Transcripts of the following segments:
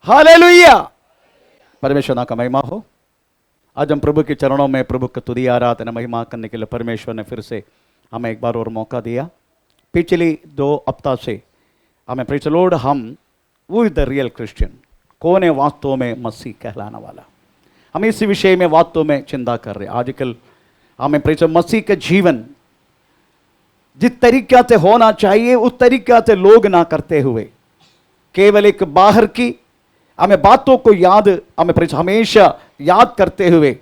Hallelujah. परमेश्वर का महिमा हो। आज हम प्रभु के चरणों में प्रभु की तुदी आराधना महिमा करने के लिए परमेश्वर ने फिर से हमें एक बार और मौका दिया। पिछली 2 हफ्ता से हमें प्रेज़ द लॉर्ड, हम वो इज द रियल क्रिश्चियन, कौन है वास्तव में मसीह कहलाने वाला, हम इस विषय में वास्तव में चिंता कर रहे हैं। आजकल हमें प्रेज़ मसीह का जीवन जिस तरीका से होना चाहिए उस तरीका से लोग ना करते हुए केवल एक बाहर की हमें बातों को याद, हमें हमेशा याद करते हुए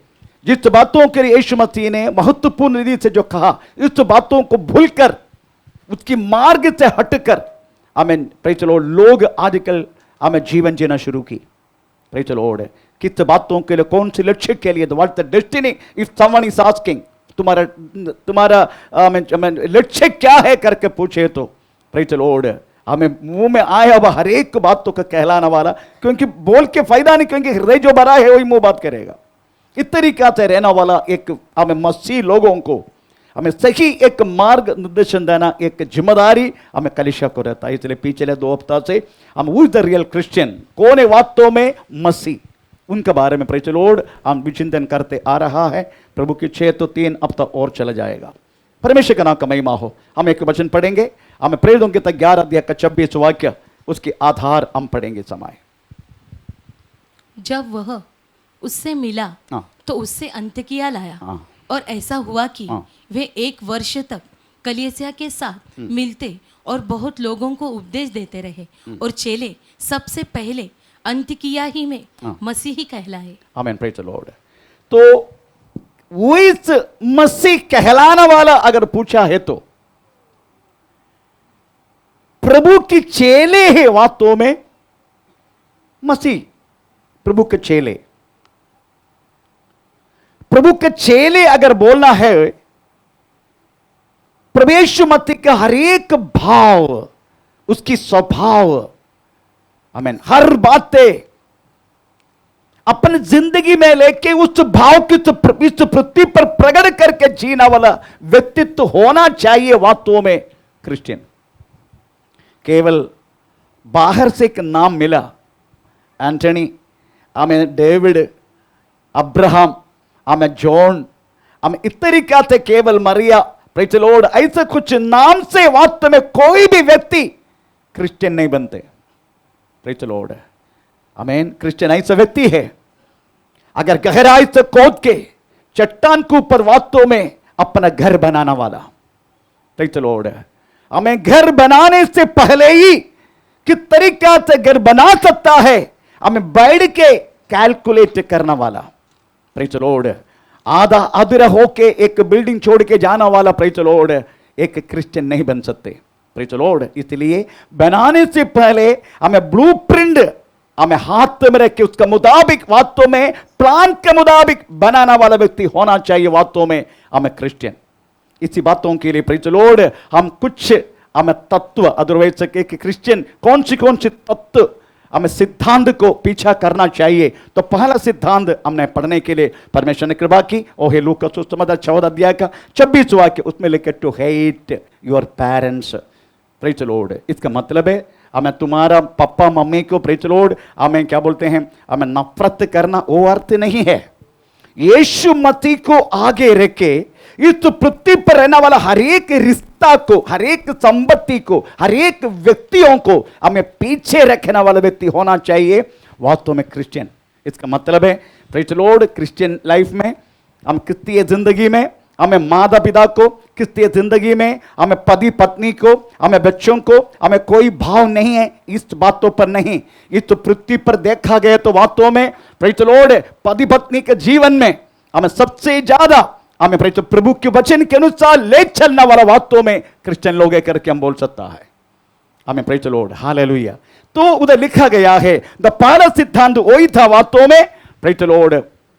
जिस बातों के लिए यीशु मसीह ने महत्वपूर्ण रीति से जो कहा, इस बातों को भूलकर उसकी मार्ग से हटकर हमें प्रेज़ द लॉर्ड लोग आजकल हमें जीवन जीना शुरू की। प्रेज़ द लॉर्ड, किस बातों के लिए, कौन से लक्ष्य के लिए, what the destiny if someone is asking, तुम्हारा लक्ष्य क्या है करके पूछे तो प्रेज़ द लॉर्ड हमें मुंह में आए अब हर एक बातों का कहलाने वाला, क्योंकि बोल के फायदा नहीं, क्योंकि हृदय जो भरा है वही मुंह बात करेगा। इस तरीका से रहने वाला एक हमें मसीह लोगों को हमें सही एक मार्ग निर्देशन देना एक जिम्मेदारी हमें कलीसिया को रहता है। इसलिए पिछले 2 हफ्ता से हम who is the real Christian, कौन है वास्तव में मसीह, उनके बारे में प्रेज़ द लॉर्ड हम विचिंतन करते आ रहा है। प्रभु की 6 तो 3 हफ्ता और चला जाएगा। परमेश्वर का नाम का महिमा हो। हम एक वचन पढ़ेंगे, हमें प्रेरितों के 11 अध्याय का 26 वाक्य, उसके आधार हम पढ़ेंगे। समय जब वह उससे मिला तो उससे अंत्यकिया लाया, और ऐसा हुआ कि वे 1 वर्ष तक कलीसिया के साथ मिलते और बहुत लोगों को उपदेश देते रहे, और चेले सबसे पहले अंत्यकिया ही में मसीही कहलाए। आमीन, प्रेज़ द लॉर्ड। तो वो इस मसीह कहलाने वाला अगर पूछा है तो प्रभु की चेले है वास्तव में मसीह। प्रभु के चेले, प्रभु के चेले अगर बोलना है, प्रवेश मसीह का हर एक भाव, उसकी स्वभाव, आमीन, हर बातें अपनी जिंदगी में लेके उस भाव की इस पृथ्वी पर प्रकट करके जीना वाला व्यक्तित्व होना चाहिए वास्तव में क्रिश्चियन। केवल बाहर से एक नाम मिला, एंटनी, हमें डेविड, अब्राहम, हमें जॉन, हमें इस तरीका से केवल मरिया, प्रेज़ द लॉर्ड, ऐसे कुछ नाम से वास्तव में कोई भी व्यक्ति क्रिश्चियन नहीं बनते। प्रेज़ द लॉर्ड, आमीन। क्रिश्चियन ऐसा व्यक्ति है अगर गहराई से खोद के चट्टान के ऊपर वास्तव में अपना घर बनाना वाला। प्रेज़ द लॉर्ड, हमें घर बनाने से पहले ही किस तरीका से घर बना सकता है हमें बैठ के कैलकुलेट करना वाला। प्रेज़ द लॉर्ड, आधा अधूरा होके एक बिल्डिंग छोड़ के जाना वाला, प्रेज़ द लॉर्ड, एक क्रिश्चियन नहीं बन सकते। प्रेज़ द लॉर्ड, इसलिए बनाने से पहले हमें ब्लूप्रिंट हमें हाथ में रख के उसका मुताबिक वास्तव में प्लान के मुताबिक बनाना वाला व्यक्ति होना चाहिए वास्तव में हमें क्रिश्चियन। इसी बातों के लिए प्रेज़ द लॉर्ड हम कुछ हमें तत्व, अदरवाइज एक क्रिश्चियन कौन सी तत्व हमें सिद्धांत को पीछा करना चाहिए। तो पहला सिद्धांत हमने पढ़ने के लिए परमेश्वर ने कृपा की, ओ हे लूका सुसमाचार 14 अध्याय का 26 वाक्य, उसमें लिखे to hate your parents. Praise the Lord, इसका मतलब है हमें तुम्हारा पापा मम्मी को, प्रेज़ द लॉर्ड, हमें क्या बोलते हैं, हमें नफरत करना, वो अर्थ नहीं है। यीशु मसीह को आगे रख के इस पृथ्वी पर रहने वाला हर एक रिश्ता को, हर एक संपत्ति को, हर एक व्यक्तियों को हमें पीछे रखने वाला व्यक्ति होना चाहिए वास्तव में क्रिश्चियन। इसका मतलब है praise the Lord, Christian life में हम क्रिस्तीय जिंदगी में हमें माता पिता को, क्रिस्तीय जिंदगी में हमें पति पत्नी को, हमें बच्चों को, हमें कोई भाव नहीं है इस बातों पर नहीं। इस पृथ्वी पर देखा गया तो वास्तव में प्रेज़ द लॉर्ड पति पत्नी के जीवन में हमें सबसे ज्यादा हमें प्रेज़ प्रभु के वचन के अनुसार ले चलने वाला वास्तव में क्रिश्चियन लोग करके हम बोल सकता है। हमें प्रेज़ द लॉर्ड, हालेलुया। तो उधर लिखा गया है द पहला सिद्धांत वही था वास्तव में प्रेज़ द लॉर्ड,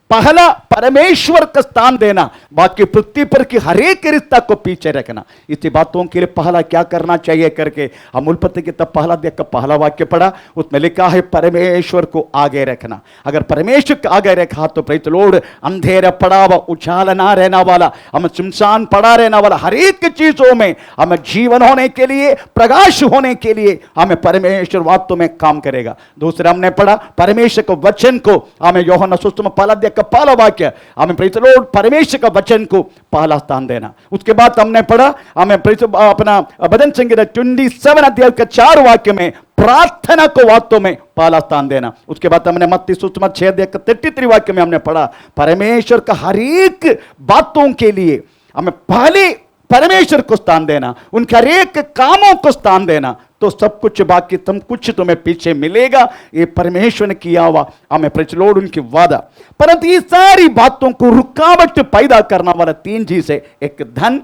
पहला परमेश्वर का स्थान देना, बाकी पृथ्वी पर की हर एक रिश्ता को पीछे रखना। इसी बातों के लिए पहला क्या करना चाहिए करके हम उत्पत्ति की तब पहला देख का पहला वाक्य पढ़ा, उसमें लिखा है परमेश्वर को आगे रखना। अगर परमेश्वर को आगे रखा तो प्रेज द लॉर्ड, अंधेरा पड़ा हुआ, उछाल ना रहना वाला, हमें सुनसान पड़ा रहना वाला हर एक चीजों में हमें जीवन होने के लिए, प्रकाश होने के लिए हमें परमेश्वर वास्तव में काम करेगा। दूसरा हमने पढ़ा परमेश्वर को वचन को, हमें यूहन्ना सुसमाचार पहला का पहला वाक्य, हमें प्रेज द लॉर्ड परमेश्वर का वचन को पहला स्थान देना। उसके बाद हमने पढ़ा हमें अपना भजन संगीत 27 अध्याय के 4 वाक्य में प्रार्थना को वास्तव में पहला स्थान देना। उसके बाद हमने मत्ती सुसमाचार 6 अध्याय के 33 वाक्य में हमने पढ़ा परमेश्वर का हर एक बातों के लिए हमें पहले परमेश्वर को स्थान देना, उनके हर एक कामों को स्थान देना, तो सब कुछ बाकी तुम कुछ तुम्हें पीछे मिलेगा। ये परमेश्वर ने किया हुआ हमें प्रेज द लॉर्ड उनकी वादा। परंतु ये सारी बातों को रुकावट पैदा करने वाला 3 चीज है, एक धन,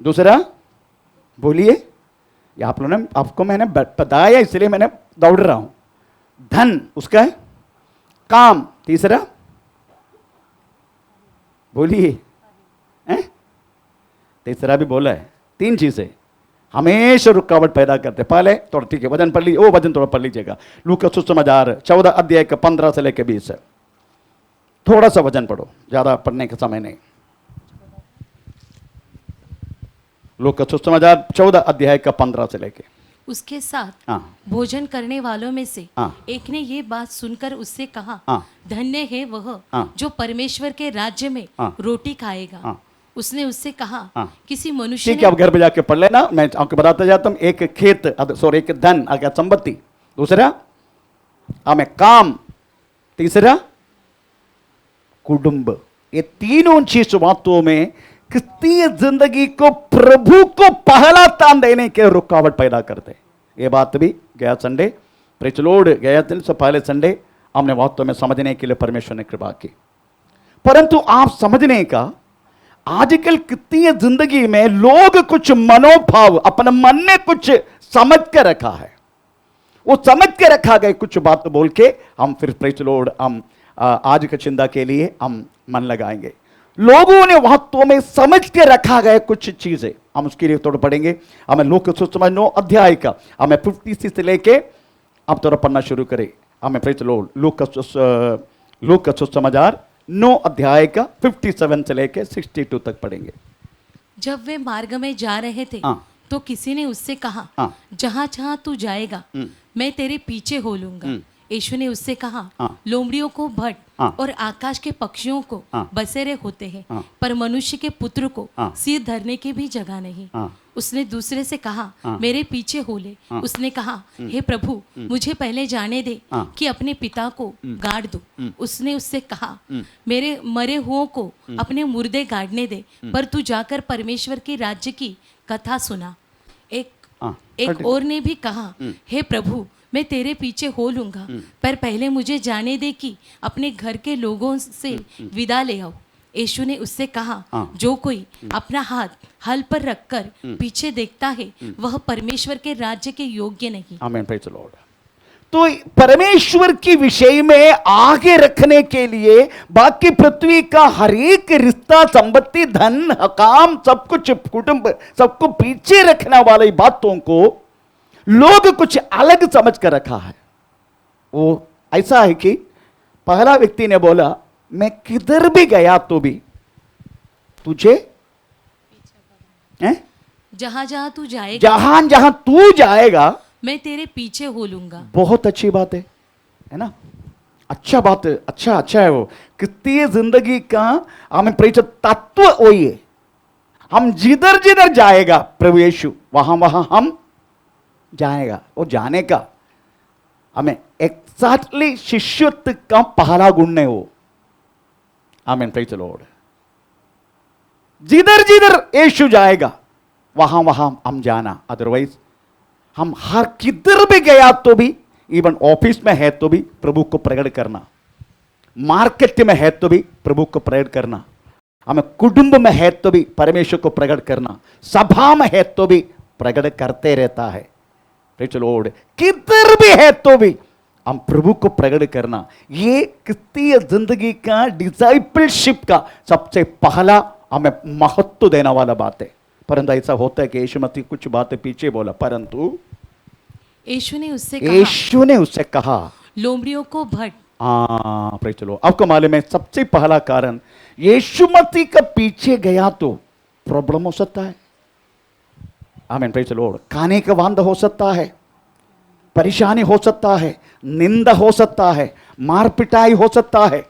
दूसरा बोलिए, ये आप लोगों ने, आपको मैंने बताया इसलिए मैंने दौड़ रहा हूं। धन उसका है, काम तीसरा बोलिए, तीसरा भी बोला है। 3 चीजें हमेशा रुकावट पैदा करते। पहले थोड़ा ठीक है वजन पढ़ लीजिए, वो वजन थोड़ा पढ़ लीजिएगा। लूका सुसमाचार 14 अध्याय का 15 से लेकर 20 है। थोड़ा सा वजन पढ़ो, ज्यादा पढ़ने का समय नहीं। लूका सुसमाचार 14 अध्याय का 15 से लेकर। उसके साथ भोजन करने वालों में से एक ने ये बात सुनकर उससे कहा, धन्य है वह जो परमेश्वर के राज्य में रोटी खाएगा। उसने उससे कहा, किसी मनुष्य ठीक है, अब घर पे जाके पढ़ लेना, मैं आपको बताता जाता हूं। एक खेत, सॉरी एक धन, संपत्ति, दूसरा हमें काम, तीसरा कुटुंब। ये तीनों चीज वास्तव में क्रिस्तीय जिंदगी को प्रभु को पहला स्थान देने के रुकावट पैदा करते। ये बात भी गया संडे, प्रेज द लॉर्ड, गया दिन से पहले संडे हमने वास्तव में समझने के लिए परमेश्वर ने कृपा की। परंतु आप समझने का, आजकल क्रिस्तीय जिंदगी में लोग कुछ मनोभाव अपने मन में कुछ समझ के रखा है, वो समझ के रखा गया कुछ बात बोल के हम फिर प्रेज द लॉर्ड हम आज की चिंता के लिए हम मन लगाएंगे। लोगों ने वास्तव में समझ के रखा गया कुछ चीजें, हम उसके लिए थोड़ा पढ़ेंगे। हमें लूका सुसमाचार 9 अध्याय का हमें 50 से लेके अब थोड़ा पढ़ना शुरू करें। हमें प्रेज द लॉर्ड लूका सुसमाचार 9 अध्याय का 57 से लेके 62 तक पढ़ेंगे। जब वे मार्ग में जा रहे थे तो किसी ने उससे कहा, जहां जहां तू जाएगा मैं तेरे पीछे हो लूंगा। यीशु ने उससे कहा, लोमड़ियों को भट और आकाश के पक्षियों को बसेरे होते हैं, पर मनुष्य के पुत्र को सिर धरने की भी जगह नहीं। उसने दूसरे से कहा, मेरे पीछे हो ले। उसने कहा, हे प्रभु, मुझे पहले जाने दे कि अपने पिता को गाड़ दूं। उसने उससे कहा, मेरे मरे हुओं को अपने मुर्दे गाड़ने दे, पर तू जाकर परमेश्वर के राज्य की कथा सुना। एक और ने भी कहा, हे प्रभु, मैं तेरे पीछे हो लूंगा, पर पहले मुझे जाने दे कि अपने घर के लोगों से विदा ले आओ। यीशु ने उससे कहा, जो कोई अपना हाथ हल पर रखकर पीछे देखता है वह परमेश्वर के राज्य के योग्य नहीं। आमीन, प्रेज द लॉर्ड। तो परमेश्वर के विषय में आगे रखने के लिए बाकी पृथ्वी का हर एक रिश्ता, संपत्ति, धन, काम, सब कुछ, कुटुंब, सबको पीछे रखने वाली बातों को लोग कुछ अलग समझ कर रखा है। वो ऐसा है कि पहला व्यक्ति ने बोला, मैं किधर भी गया तो भी तुझे जहां जहां तू जाएगा, जहां जहां तू जाएगा मैं तेरे पीछे हो लूंगा। बहुत अच्छी बात है ना? अच्छा बात है, अच्छा है वो। क्रिस्तीय जिंदगी का हमें परिचय तत्व वही है। हम जिधर जिधर जाएगा प्रभु यीशु, वहां वहां हम जाएगा। वो जाने का हमें एक्सैक्टली शिष्यत्व का पहला गुण है वो। आमीन, प्रेज द लॉर्ड। जिधर जिधर यीशु जाएगा वहां वहां हम जाना। अदरवाइज हम हर किधर भी गया तो भी, इवन ऑफिस में है तो भी प्रभु को प्रकट करना, मार्केट में है तो भी प्रभु को प्रकट करना, हमें कुटुंब में है तो भी परमेश्वर को प्रकट करना, सभा में है तो भी प्रकट करते रहता है। Praise the Lord. किधर भी है तो भी हम प्रभु को प्रकट करना, ये क्रिस्तीय जिंदगी का डिसाइपलशिप का सबसे पहला हमें महत्व देने वाला बात है। परंतु ऐसा होता है कि यीशु मसीह कुछ बातें पीछे बोला, परंतु यीशु ने उससे कहा लोमड़ियों को भट। Praise the Lord. आपको मालूम है सबसे पहला कारण यीशु मसीह का पीछे गया तो प्रॉब्लम हो सकता है। आमीन, प्रेज़ द लॉर्ड। खाने का वांदा हो सकता है, परेशानी हो सकता है, निंदा हो सकता है, मार पिटाई हो सकता है।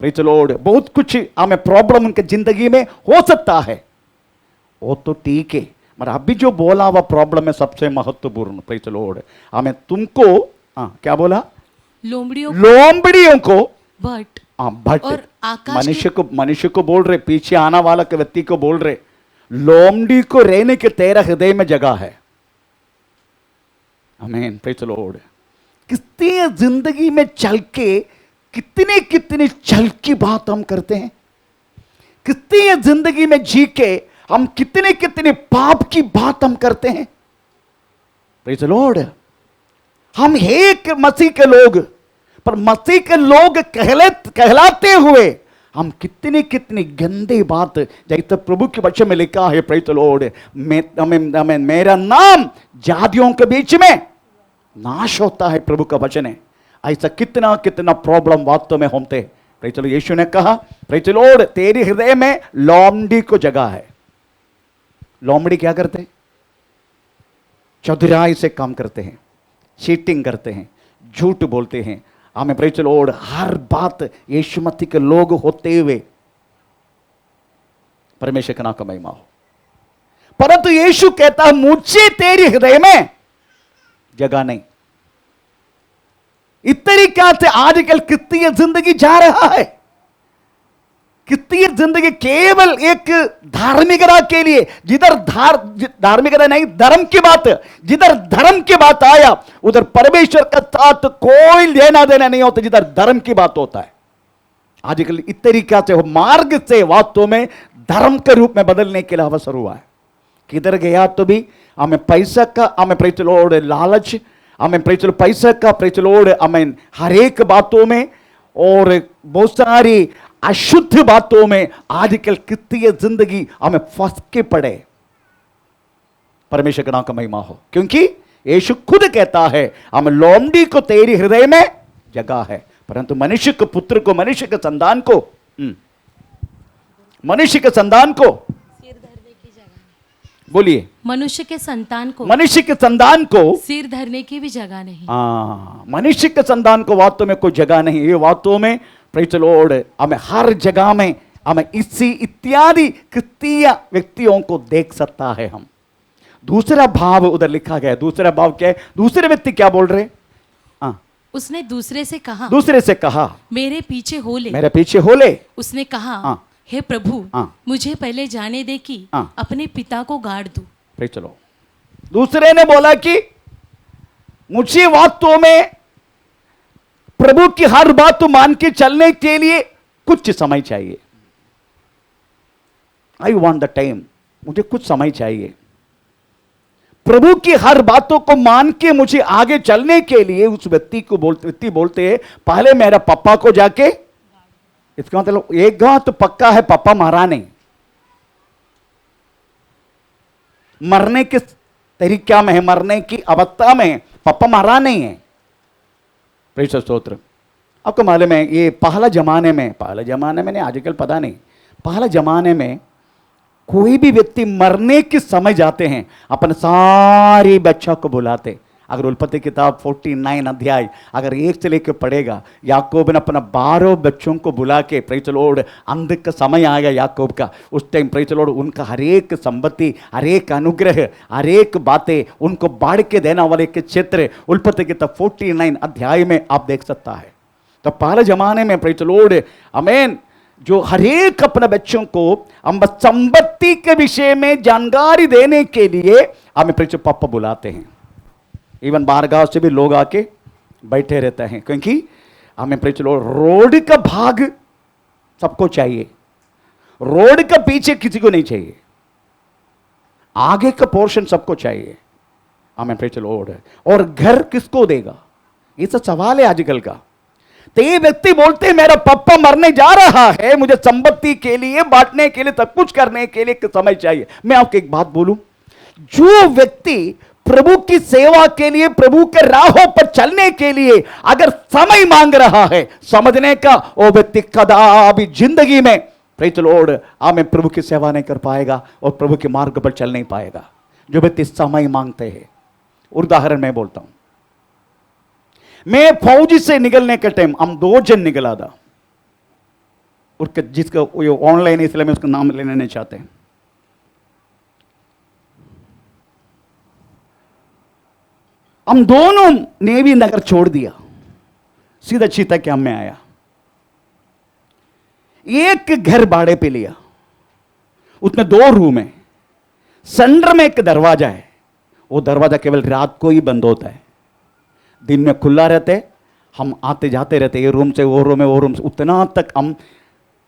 Praise the Lord. बहुत कुछ हमें प्रॉब्लम उनके जिंदगी में हो सकता है, वो तो ठीक है, मगर अभी जो बोला वह प्रॉब्लम है सबसे महत्वपूर्ण। Praise the Lord. हमें तुमको क्या बोला? लोमड़ियों को भट। भट। और आकाश मनुष्य को बोल रहे, पीछे आने वाला के व्यक्ति को बोल रहे, लोमड़ी को रहने के तेरा हृदय में जगह है। आमीन, प्रेज़ द लॉर्ड। कितनी जिंदगी में चल के कितनी चल की बात हम करते हैं, कितनी जिंदगी में जी के हम कितने पाप की बात हम करते हैं। Praise the Lord. हम एक मसीह के लोग, पर मसीह के लोग कहलाते हुए हम कितनी गंदी बात, जैसे प्रभु के वचन में लिखा है, प्रेज़ द लॉर्ड, मेरा नाम जातियों के बीच में नाश होता है। प्रभु का वचन है। ऐसा कितना प्रॉब्लम वास्तव में होते। Praise the Lord. यीशु ने कहा, प्रेज़ द लॉर्ड, तेरे हृदय में लोमड़ी को जगह है। लोमड़ी क्या करते हैं? चतुराई से काम करते हैं, चीटिंग करते हैं, झूठ बोलते हैं। हमें प्रेज़ द लॉर्ड हर बात यीशु मसीह के लोग होते हुए परमेश्वर का नाम का महिमा हो। परंतु यीशु कहता है, मुझे तेरे हृदय में जगह नहीं। इस तरीका से आजकल कितनी जिंदगी जा रहा है, कितनी जिंदगी केवल एक धार्मिकता के लिए, जिधर धार्मिकता नहीं, धर्म की बात, जिधर धर्म की बात आया उधर परमेश्वर का साथ कोई लेना देना नहीं होता। जिधर धर्म की बात होता है आजकल इस तरीका से हो, मार्ग से वास्तव में धर्म के रूप में बदलने के लिए अवसर हुआ है। किधर गया तो भी हमें पैसा का, हमें प्रेज़ द लॉर्ड लालच, हमें प्रेज़ द लॉर्ड पैसा का, प्रेज़ द लॉर्ड हमें हर एक बातों में और बहुत सारी अशुद्ध बातों में आजकल कितनी जिंदगी हमें फंस के पड़े। परमेश्वर का नाम का महिमा हो। क्योंकि यीशु खुद कहता है, हम लोमड़ी को तेरे हृदय में जगह है, परंतु मनुष्य के पुत्र को, मनुष्य के संतान को सिर धरने की जगह। बोलिए, मनुष्य के संतान को सिर धरने की भी जगह नहीं। मनुष्य के संतान को वास्तव में कोई जगह नहीं। ये वास्तव में प्रेज़ द लॉर्ड हमें हर जगह में हमें इसी इत्यादि क्रिस्तीय व्यक्तियों को देख सकता है। हम दूसरा भाव उधर लिखा गया। दूसरा भाव क्या है? दूसरे व्यक्ति क्या बोल रहे? उसने दूसरे से कहा मेरे पीछे हो ले। उसने कहा, हे प्रभु, मुझे पहले जाने दे कि अपने पिता को गाड़ दूं। चलो, दूसरे ने बोला कि मुझे वास्तव में प्रभु की हर बात तो मान के चलने के लिए कुछ समय चाहिए। आई वॉन्ट द टाइम, मुझे कुछ समय चाहिए। प्रभु की हर बातों को मान के मुझे आगे चलने के लिए उस व्यक्ति बोलते हैं, पहले मेरा पापा को जाके, इसका मतलब एक बात तो पक्का है, पापा मरा नहीं। मरने के तरीका में है, मरने की अवस्था में है, पापा मरा नहीं है। प्रेषित स्तोत्र। आपको मालूम है ये पहला जमाने में नहीं, आजकल पता नहीं, पहला जमाने में कोई भी व्यक्ति मरने के समय जाते हैं, अपन सारी बच्चों को बुलाते। अगर उत्पत्ति किताब 49 अध्याय अगर 1 से लेकर पढ़ेगा, याकूब ने अपना 12 बच्चों को बुला के, प्रेज़ द लॉर्ड, अंत का समय आ गया याकूब का, उस टाइम प्रेज़ द लॉर्ड उनका हर एक संपत्ति, हर एक अनुग्रह, हर एक बातें उनको बाढ़ के देना वाले के क्षेत्र उत्पत्ति किताब 49 अध्याय में आप देख सकता है। तो पहले जमाने में प्रेज़ द लॉर्ड, आमीन, जो हर एक अपने बच्चों को हम संपत्ति के विषय में जानकारी देने के लिए हमें प्रेज़ पापा बुलाते हैं। इवन बाहर गांव से भी लोग आके बैठे रहते हैं, क्योंकि हमें प्रेज़ लॉर्ड रोड का भाग सबको चाहिए, रोड का पीछे किसी को नहीं चाहिए, आगे का पोर्शन सबको चाहिए। हमें प्रेज़ लॉर्ड। और घर किसको देगा? ये सब सवाल है आजकल का। तो ये व्यक्ति बोलते हैं मेरा पापा मरने जा रहा है, मुझे संपत्ति के लिए बांटने के लिए सब कुछ करने के लिए समय चाहिए। मैं आपको एक बात बोलूं, जो व्यक्ति प्रभु की सेवा के लिए, प्रभु के राहों पर चलने के लिए अगर समय मांग रहा है समझने का, वो व्यक्ति कदापि जिंदगी में प्रेज़ द लॉर्ड आमेन प्रभु की सेवा नहीं कर पाएगा और प्रभु के मार्ग पर चल नहीं पाएगा। जो व्यक्ति समय मांगते हैं, उदाहरण मैं बोलता हूं, मैं फौजी से निकलने के टाइम हम 2 जन निकला था, उसके जिसका ऑनलाइन है इसलिए मैं उसका नाम लेना नहीं चाहते। हम दोनों नेवी नगर छोड़ दिया, सीधा चीता कैंप में आया। एक घर भाड़े पे लिया, उसमें 2 रूम है, सेंटर में एक दरवाजा है, वो दरवाजा केवल रात को ही बंद होता है, दिन में खुला रहते। हम आते जाते रहते, ये रूम से वो रूम है, वो रूम से उतना तक। हम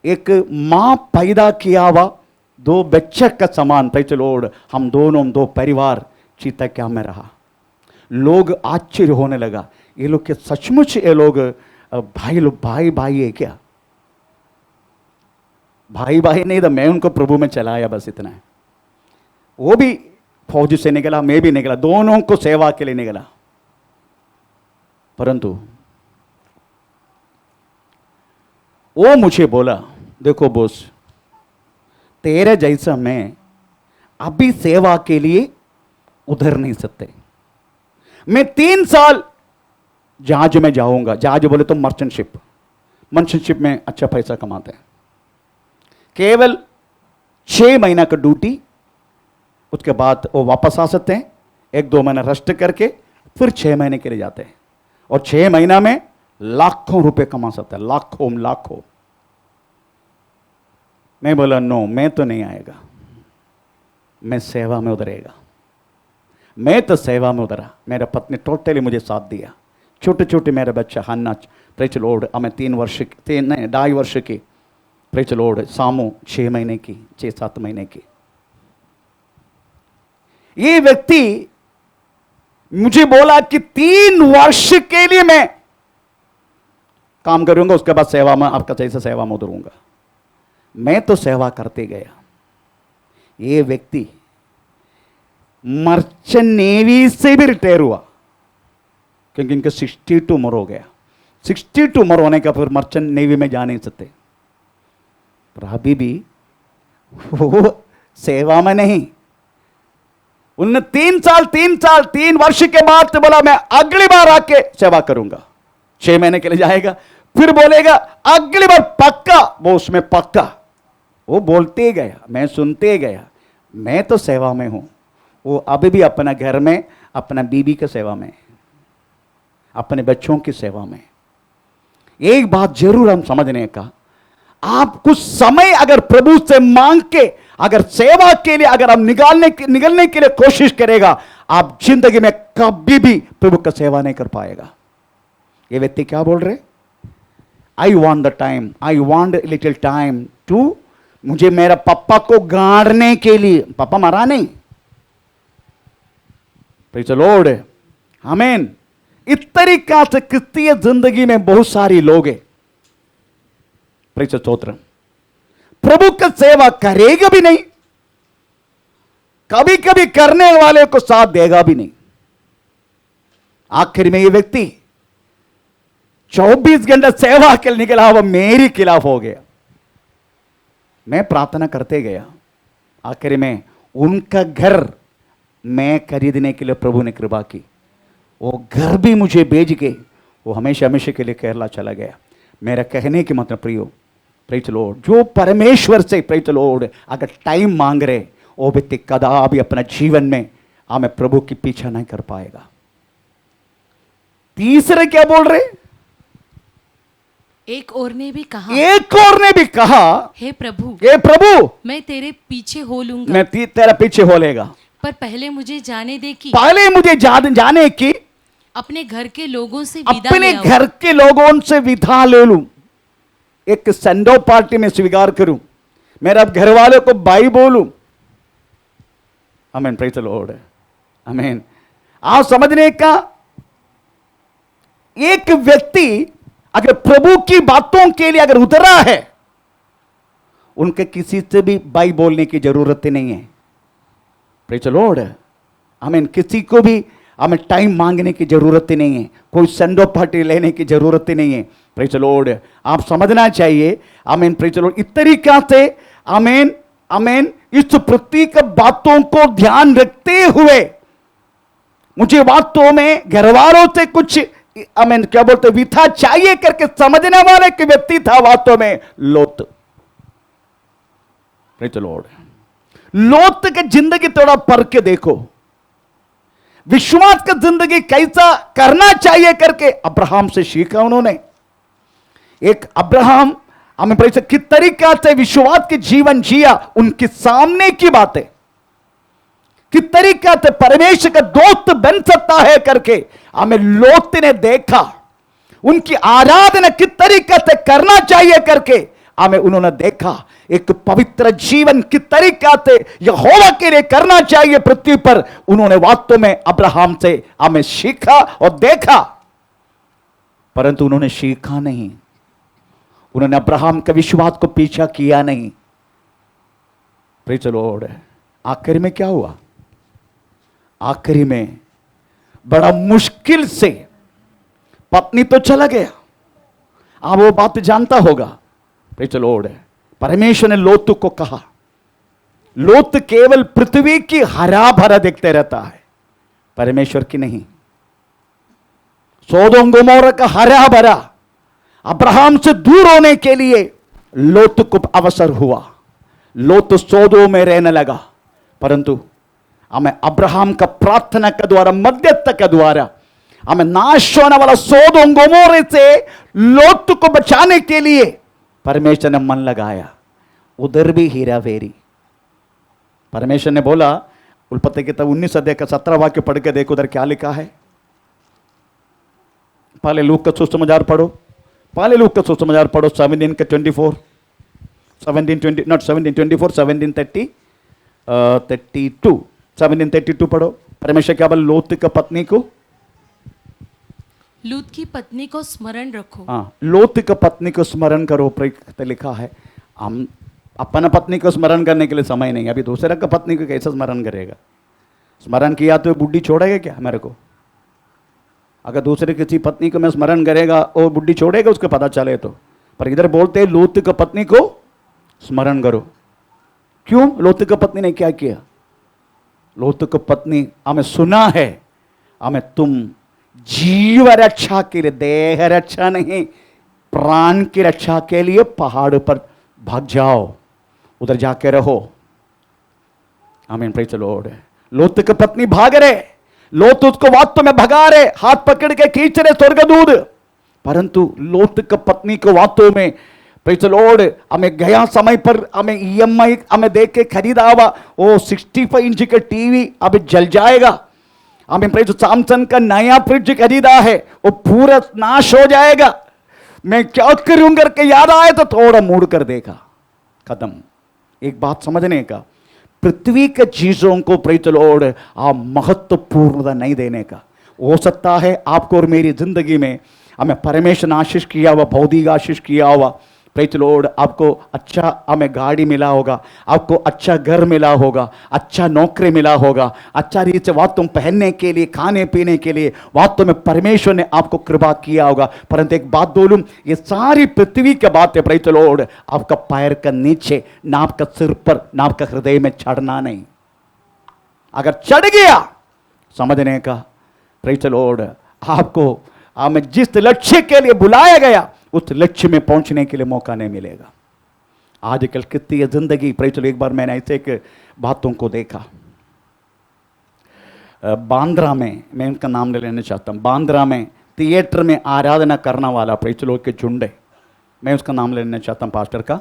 एक मां पैदा किया हुआ 2 बच्चे का समान प्रेज़ द लॉर्ड, हम दोनों 2 परिवार चीता कैंप में रहा। लोग आश्चर्य होने लगा, ये लोग क्या सचमुच ये लोग भाई भाई है क्या? भाई नहीं था, मैं उनको प्रभु में चलाया, बस इतना है। वो भी फौजी से निकला, मैं भी निकला, दोनों को सेवा के लिए निकला। परंतु वो मुझे बोला, देखो बॉस, तेरे जैसा मैं अभी सेवा के लिए उधर नहीं सकते। मैं 3 साल जहाज में जाऊंगा। जहाज बोले तो मर्चेंटशिप में अच्छा पैसा कमाते हैं। केवल 6 महीना का ड्यूटी, उसके बाद वो वापस आ सकते हैं, 1-2 महीना रेस्ट करके फिर 6 महीने के लिए जाते हैं, और 6 महीना में लाखों रुपए कमा सकते हैं, लाखों। मैं बोला नो, मैं तो नहीं आएगा, मैं सेवा में उतरेगा। मैं तो सेवा में उतरा, मेरा पत्नी टोटली मुझे साथ दिया। छोटे मेरा बच्चा हन्ना प्रेज़ द लॉर्ड, हमें 2.5 वर्ष की प्रेज़ द लॉर्ड, सामू 6 महीने की, 6-7 महीने की। ये व्यक्ति मुझे बोला कि 3 वर्ष के लिए मैं काम करूंगा, उसके बाद सेवा में आपका जैसे सेवा में उतरूंगा। मैं तो सेवा करते गया। ये व्यक्ति मर्चेंट नेवी से भी रिटायर हुआ, क्योंकि इनका 62 उम्र हो गया। 62 उम्र होने का फिर मर्चेंट नेवी में जा नहीं सकते। पर अभी भी वो सेवा में नहीं। उन्होंने 3 वर्ष के बाद तो बोला मैं अगली बार आके सेवा करूंगा। 6 महीने के लिए जाएगा, फिर बोलेगा अगली बार पक्का, वो उसमें पक्का। वो बोलते गया, मैं सुनते गया, मैं तो सेवा में हूं। वो अभी भी अपना घर में, अपना बीबी की सेवा में, अपने बच्चों की सेवा में। एक बात जरूर हम समझने का, आप कुछ समय अगर प्रभु से मांग के, अगर सेवा के लिए अगर हम निकलने के लिए कोशिश करेगा, आप जिंदगी में कभी भी प्रभु का सेवा नहीं कर पाएगा। ये व्यक्ति क्या बोल रहे? I want the time, I want little time to, मुझे मेरा पापा को गाड़ने के लिए। पापा मरा नहीं, प्रेज़ द लॉर्ड, आमीन। इस तरीका से क्रिस्तीय जिंदगी में बहुत सारी लोग हैं, प्रेज़ द स्तोत्र, प्रभु का सेवा करेगा भी नहीं, कभी कभी करने वाले को साथ देगा भी नहीं। आखिर में ये व्यक्ति 24 घंटा सेवा के लिए निकला, वह मेरे खिलाफ हो गया। मैं प्रार्थना करते गया, आखिर में उनका घर मैं खरीदने के लिए प्रभु ने कृपा की। वो घर भी मुझे बेच के वो हमेशा के लिए केरला चला गया। मेरा कहने की मतलब प्रियो, प्रेज़ द लॉर्ड, जो परमेश्वर से प्रेज़ द लॉर्ड अगर टाइम मांग रहे, वो व्यक्ति कदापि अपना जीवन में हमें प्रभु की पीछा नहीं कर पाएगा। तीसरे क्या बोल रहे? एक और ने भी कहा, हे प्रभु, मैं तेरे पीछे हो लूंगा। मैं तेरा पीछे हो लेगा, पर पहले मुझे जाने दे कि जाने की अपने घर के लोगों से विदा ले लूं, एक संडो पार्टी में स्वीकार करूं, मेरा घर वालों को भाई बोलूं। आमीन, प्रेज़ द लॉर्ड, आमीन। आप समझने का एक व्यक्ति अगर प्रभु की बातों के लिए अगर उतरा है, उनके किसी से भी बाई बोलने की जरूरत ही नहीं है। Praise the Lord. आमीन। किसी को भी हमें टाइम मांगने की जरूरत ही नहीं है, कोई सेंडो पार्टी लेने की जरूरत ही नहीं है। Praise the Lord. आप समझना चाहिए। आमीन। Praise the Lord. इस तरीका से आमीन आमीन इस प्रतीक बातों को ध्यान रखते हुए मुझे वास्तव में घरवालों से कुछ आमीन क्या बोलते विथा चाहिए करके समझने वाले के व्यक्ति था वास्तव में लोत। Praise the Lord. लोत की जिंदगी थोड़ा पढ़ के देखो, विश्वास का जिंदगी कैसा करना चाहिए करके अब्राहम से सीखा उन्होंने। एक अब्राहम हमें प्रेज़ किस तरीका से विश्वास के जीवन जिया, उनके सामने की बातें किस तरीका से परमेश्वर का दोस्त बन सकता है करके हमें लोत ने देखा। उनकी आराधना किस तरीके से करना चाहिए करके हमें उन्होंने देखा। एक पवित्र जीवन किस तरीका से यहोवा के लिए करना चाहिए पृथ्वी पर, उन्होंने वास्तव में अब्राहम से हमें सीखा और देखा। परंतु उन्होंने सीखा नहीं, उन्होंने अब्राहम के विश्वास को पीछा किया नहीं। Praise the Lord. आखिर में क्या हुआ? आखिरी में बड़ा मुश्किल से पत्नी तो चला गया, आप वो बात जानता होगा। Praise the Lord. परमेश्वर ने लोत को कहा, लोत केवल पृथ्वी की हरा भरा देखते रहता है, परमेश्वर की नहीं। सोदोम गोमोरा का हरा भरा अब्राहम से दूर होने के लिए लोत को अवसर हुआ। लोत सोदोम में रहने लगा, परंतु हमें अब्राहम का प्रार्थना के द्वारा, मध्यस्थ के द्वारा हमें नाश होने वाला सोदोम गोमोरे से लोत को बचाने के लिए परमेश्वर ने मन लगाया। उधर भी हीरा फेरी। परमेश्वर ने बोला, उल्पत्ति किताब 19 अध्याय का 17 वाक्य पढ़ के देखो, उधर क्या लिखा है। पहले लूक का सुसमाचार पढ़ो, पहले लूक का सुसमाचार पढ़ो 17 का 24, 17 नॉट 17 24, 17 32, 17:32 पढ़ो। परमेश्वर क्या बोला लोत की पत्नी को? लूत की पत्नी को स्मरण रखो। हाँ, लोत की पत्नी को स्मरण करो। लिखा है हम अपना पत्नी को स्मरण करने के लिए समय नहीं, अभी दूसरे का पत्नी को कैसे स्मरण करेगा? स्मरण किया तो बुढ़ी छोड़ेगा क्या मेरे को? अगर दूसरे किसी पत्नी को मैं स्मरण करेगा वो बुढ़ी छोड़ेगा, उसको पता चले तो। पर इधर बोलते हैं लोत की पत्नी को स्मरण करो। क्यों? लोत की पत्नी ने क्या किया? लोत की पत्नी हमें सुना है, हमें तुम जीव रक्षा के लिए, देह रक्षा नहीं, प्राण की रक्षा के लिए पहाड़ पर भाग जाओ, उधर जाके रहो। आमीन। Praise the Lord. लोत की पत्नी भाग रहे, लोत उसको वास्तव में भगा रहे, हाथ पकड़ के खींच रहे स्वर्गदूत, परंतु लोत की पत्नी को वास्तव में प्रेज़ द लॉर्ड हमें गया समय पर हमें EMI हमें देख के खरीदा हुआ वो 65 इंच का टीवी अब जल जाएगा। हमें प्रेज़ सैमसंग का नया फ्रिज खरीदा है, वो पूरा नाश हो जाएगा, मैं क्या करूं करके याद आए तो थोड़ा मुड़ कर देखा, खत्म। एक बात समझने का, पृथ्वी के चीजों को प्रेज़ द लॉर्ड आप महत्वपूर्णता नहीं देने का। हो सकता है आपको और मेरी जिंदगी में हमें परमेश्वर ने आशीष किया हुआ, भौतिक आशीष किया हुआ, प्रेज़ द लॉर्ड आपको अच्छा हमें गाड़ी मिला होगा, आपको अच्छा घर मिला होगा, अच्छा नौकरी मिला होगा, अच्छा रीत से वास्तव पहनने के लिए, खाने पीने के लिए वास्तव में परमेश्वर ने आपको कृपा किया होगा। परंतु एक बात बोलूं, ये सारी पृथ्वी की बात है प्रेज़ द लॉर्ड, आपका पैर का नीचे, ना आपका सिर पर, ना आपका हृदय में चढ़ना नहीं। अगर चढ़ गया समझने का प्रेज़ द लॉर्ड आपको हमें जिस लक्ष्य के लिए बुलाया गया उस लक्ष्य में पहुंचने के लिए मौका नहीं मिलेगा। आजकल कितनी जिंदगी प्रेज़ द लॉर्ड। एक बार मैंने ऐसे एक बातों को देखा, बांद्रा में, मैं उनका नाम ले लेना चाहता हूँ, बांद्रा में थिएटर में आराधना करने वाला प्रेज़ द लॉर्ड के झुंड है, मैं उसका नाम लेना चाहता हूँ पास्टर का।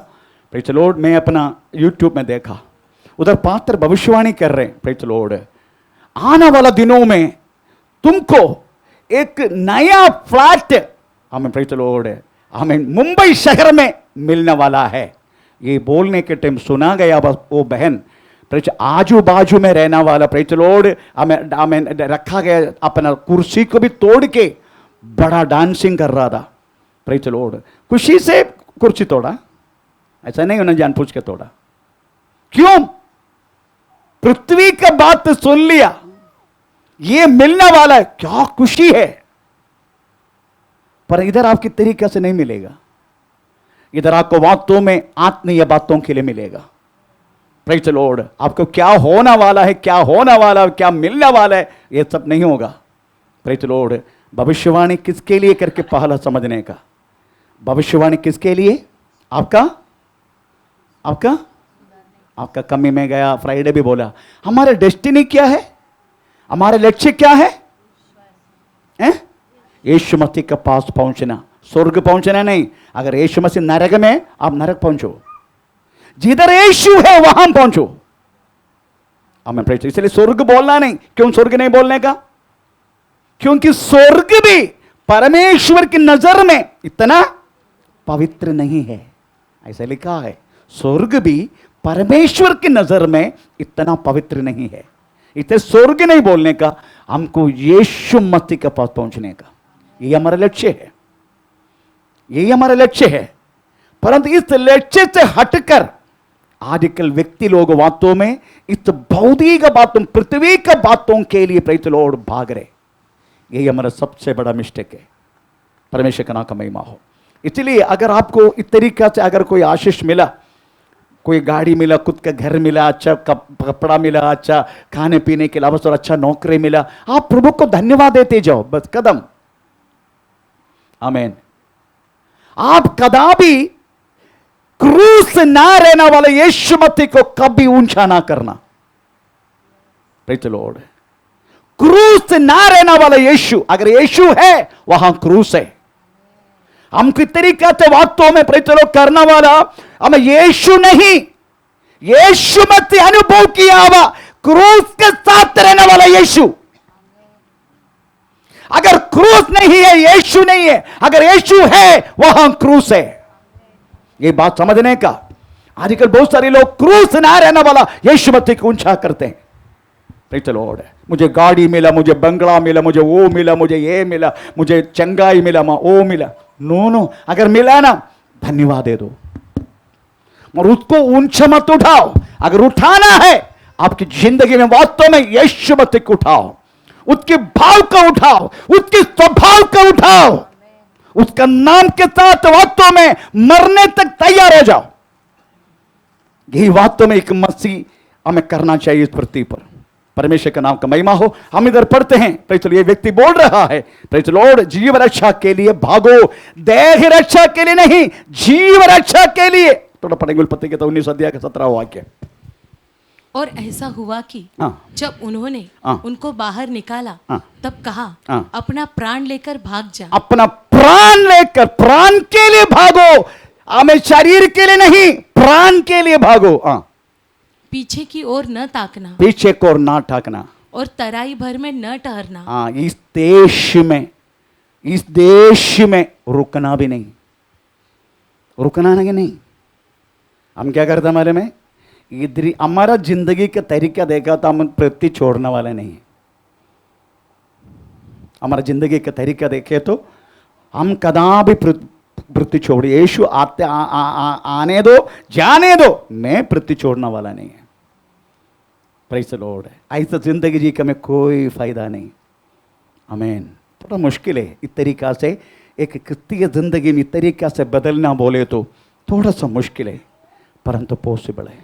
प्रेज़ द लॉर्ड मैं अपना यूट्यूब में देखा, उधर पास्टर भविष्यवाणी कर रहे हैं प्रेज़ द लॉर्ड, आने वाला दिनों में तुमको एक नया फ्लैट हमें प्रेज़ द लॉर्ड हमें मुंबई शहर में मिलने वाला है। ये बोलने के टाइम सुना गया बस वो बहन प्रेज़ आजू बाजू में रहने वाला प्रेज़ द लॉर्ड हमें रखा गया, अपना कुर्सी को भी तोड़ के बड़ा डांसिंग कर रहा था, प्रेज द लॉर्ड, खुशी से कुर्सी तोड़ा, ऐसा नहीं उन्होंने जानबूझ के तोड़ा। क्यों? पृथ्वी का बात सुन लिया, ये मिलने वाला है, क्या खुशी है। पर इधर आपकी तरीके से नहीं मिलेगा, इधर आपको बातों में आत्मीय बातों के लिए मिलेगा। प्रेज द लॉर्ड, आपको क्या होने वाला है, क्या होने वाला है, क्या मिलने वाला है, ये सब नहीं होगा। प्रेज द लॉर्ड, भविष्यवाणी किसके लिए करके पहला समझने का। भविष्यवाणी किसके लिए? आपका आपका आपका कमी में गया, फ्राइडे भी बोला, हमारे डेस्टिनी क्या है, हमारे लक्ष्य क्या है? यीशु मसीह के पास पहुंचना, स्वर्ग पहुंचना नहीं। अगर यीशु मसीह नरक में, आप नरक पहुंचो, जिधर यीशु है वहां पहुंचो। हमें प्रेज, इसलिए स्वर्ग बोलना नहीं। क्यों स्वर्ग नहीं बोलने का? क्योंकि स्वर्ग भी परमेश्वर की नजर में इतना पवित्र नहीं है, ऐसा लिखा है। स्वर्ग भी परमेश्वर की नजर में इतना पवित्र नहीं है, इतने स्वर्ग नहीं बोलने का, हमको यीशु मसीह के पास पहुंचने का, यही हमारा लक्ष्य है, यही हमारा लक्ष्य है। परंतु इस लक्ष्य से हटकर आजकल व्यक्ति लोग बातों में, इस भौतिक बातों, पृथ्वी का बातों के लिए प्रेज द लॉर्ड भाग रहे, यही हमारा सबसे बड़ा मिस्टेक है। परमेश्वर का नाम का महिमा हो। इसलिए अगर आपको इस तरीका से अगर कोई आशीष मिला, कोई गाड़ी मिला, खुद का घर मिला, अच्छा कपड़ा मिला, अच्छा खाने पीने के अलावा अच्छा नौकरी मिला, आप प्रभु को धन्यवाद देते जाओ, बस कदम। आमीन। आप कदापि क्रूस ना रहने वाले यीशु मसीह को कभी ऊंचा ना करना। प्रेज द लॉर्ड, क्रूस ना रहने वाला यीशु, अगर यीशु है वहां क्रूस है। हम किस तरीके से वास्तव में प्रेज द लॉर्ड करने वाला, हमें यीशु नहीं, यीशु मसीह अनुभव किया हुआ क्रूस के साथ रहने वाला यीशु। अगर क्रूस नहीं है, यीशु नहीं है, अगर यीशु है वहां क्रूस है। ये बात समझने का। आजकल बहुत सारे लोग क्रूस ना रहने वाला यीशु मसीह को ऊंचा करते हैं। प्रेज द लॉर्ड, मुझे गाड़ी मिला, मुझे बंगला मिला, मुझे वो मिला, मुझे ये मिला, मुझे चंगाई मिला, वो मिला। नो नो, अगर मिला ना धन्यवाद दे दो, और उसको ऊंचा मत उठाओ। अगर उठाना है आपकी जिंदगी में वास्तव में यीशु मसीह को उठाओ, उसके भाव को उठाओ, उसके स्वभाव को उठाओ, उसका नाम के साथ वास्तव में मरने तक तैयार हो जाओ। यही वास्तव में एक मसीह हमें करना चाहिए इस पृथ्वी पर। परमेश्वर का नाम का महिमा हो। हम इधर पढ़ते हैं, प्रेज ये व्यक्ति बोल रहा है, प्रेज लॉर्ड, जीव रक्षा के लिए भागो, देह रक्षा के लिए नहीं, जीव रक्षा के लिए। थोड़ा पढ़ेंगे उत्पत्ति के 19 अध्याय का 17 वाक्य। और ऐसा हुआ कि जब उन्होंने उनको बाहर निकाला, तब कहा, अपना प्राण लेकर भाग जा। अपना प्राण लेकर, प्राण के लिए भागो, हमें शरीर के लिए नहीं, प्राण के लिए भागो। पीछे की ओर न ताकना, पीछे को ओर ना ताकना, और तराई भर में न ठहरना। इस देश में रुकना भी नहीं, रुकना नहीं। हम क्या करते हमारे में, इधर हमारा जिंदगी का तरीका देखा तो हम पृथ्वी छोड़ने वाले नहीं। हमारा जिंदगी का तरीका देखे तो हम कदापि पृथ्वी छोड़, यीशु आते आने दो, जाने दो, मैं पृथ्वी छोड़ने वाला नहीं है। Praise the Lord. ऐसा जिंदगी जी का में कोई फायदा नहीं। आमीन। थोड़ा मुश्किल है इस तरीका से एक क्रिस्तीय जिंदगी में इस तरीका से बदलना बोले तो थोड़ा सा मुश्किल है, परंतु पॉसिबल है।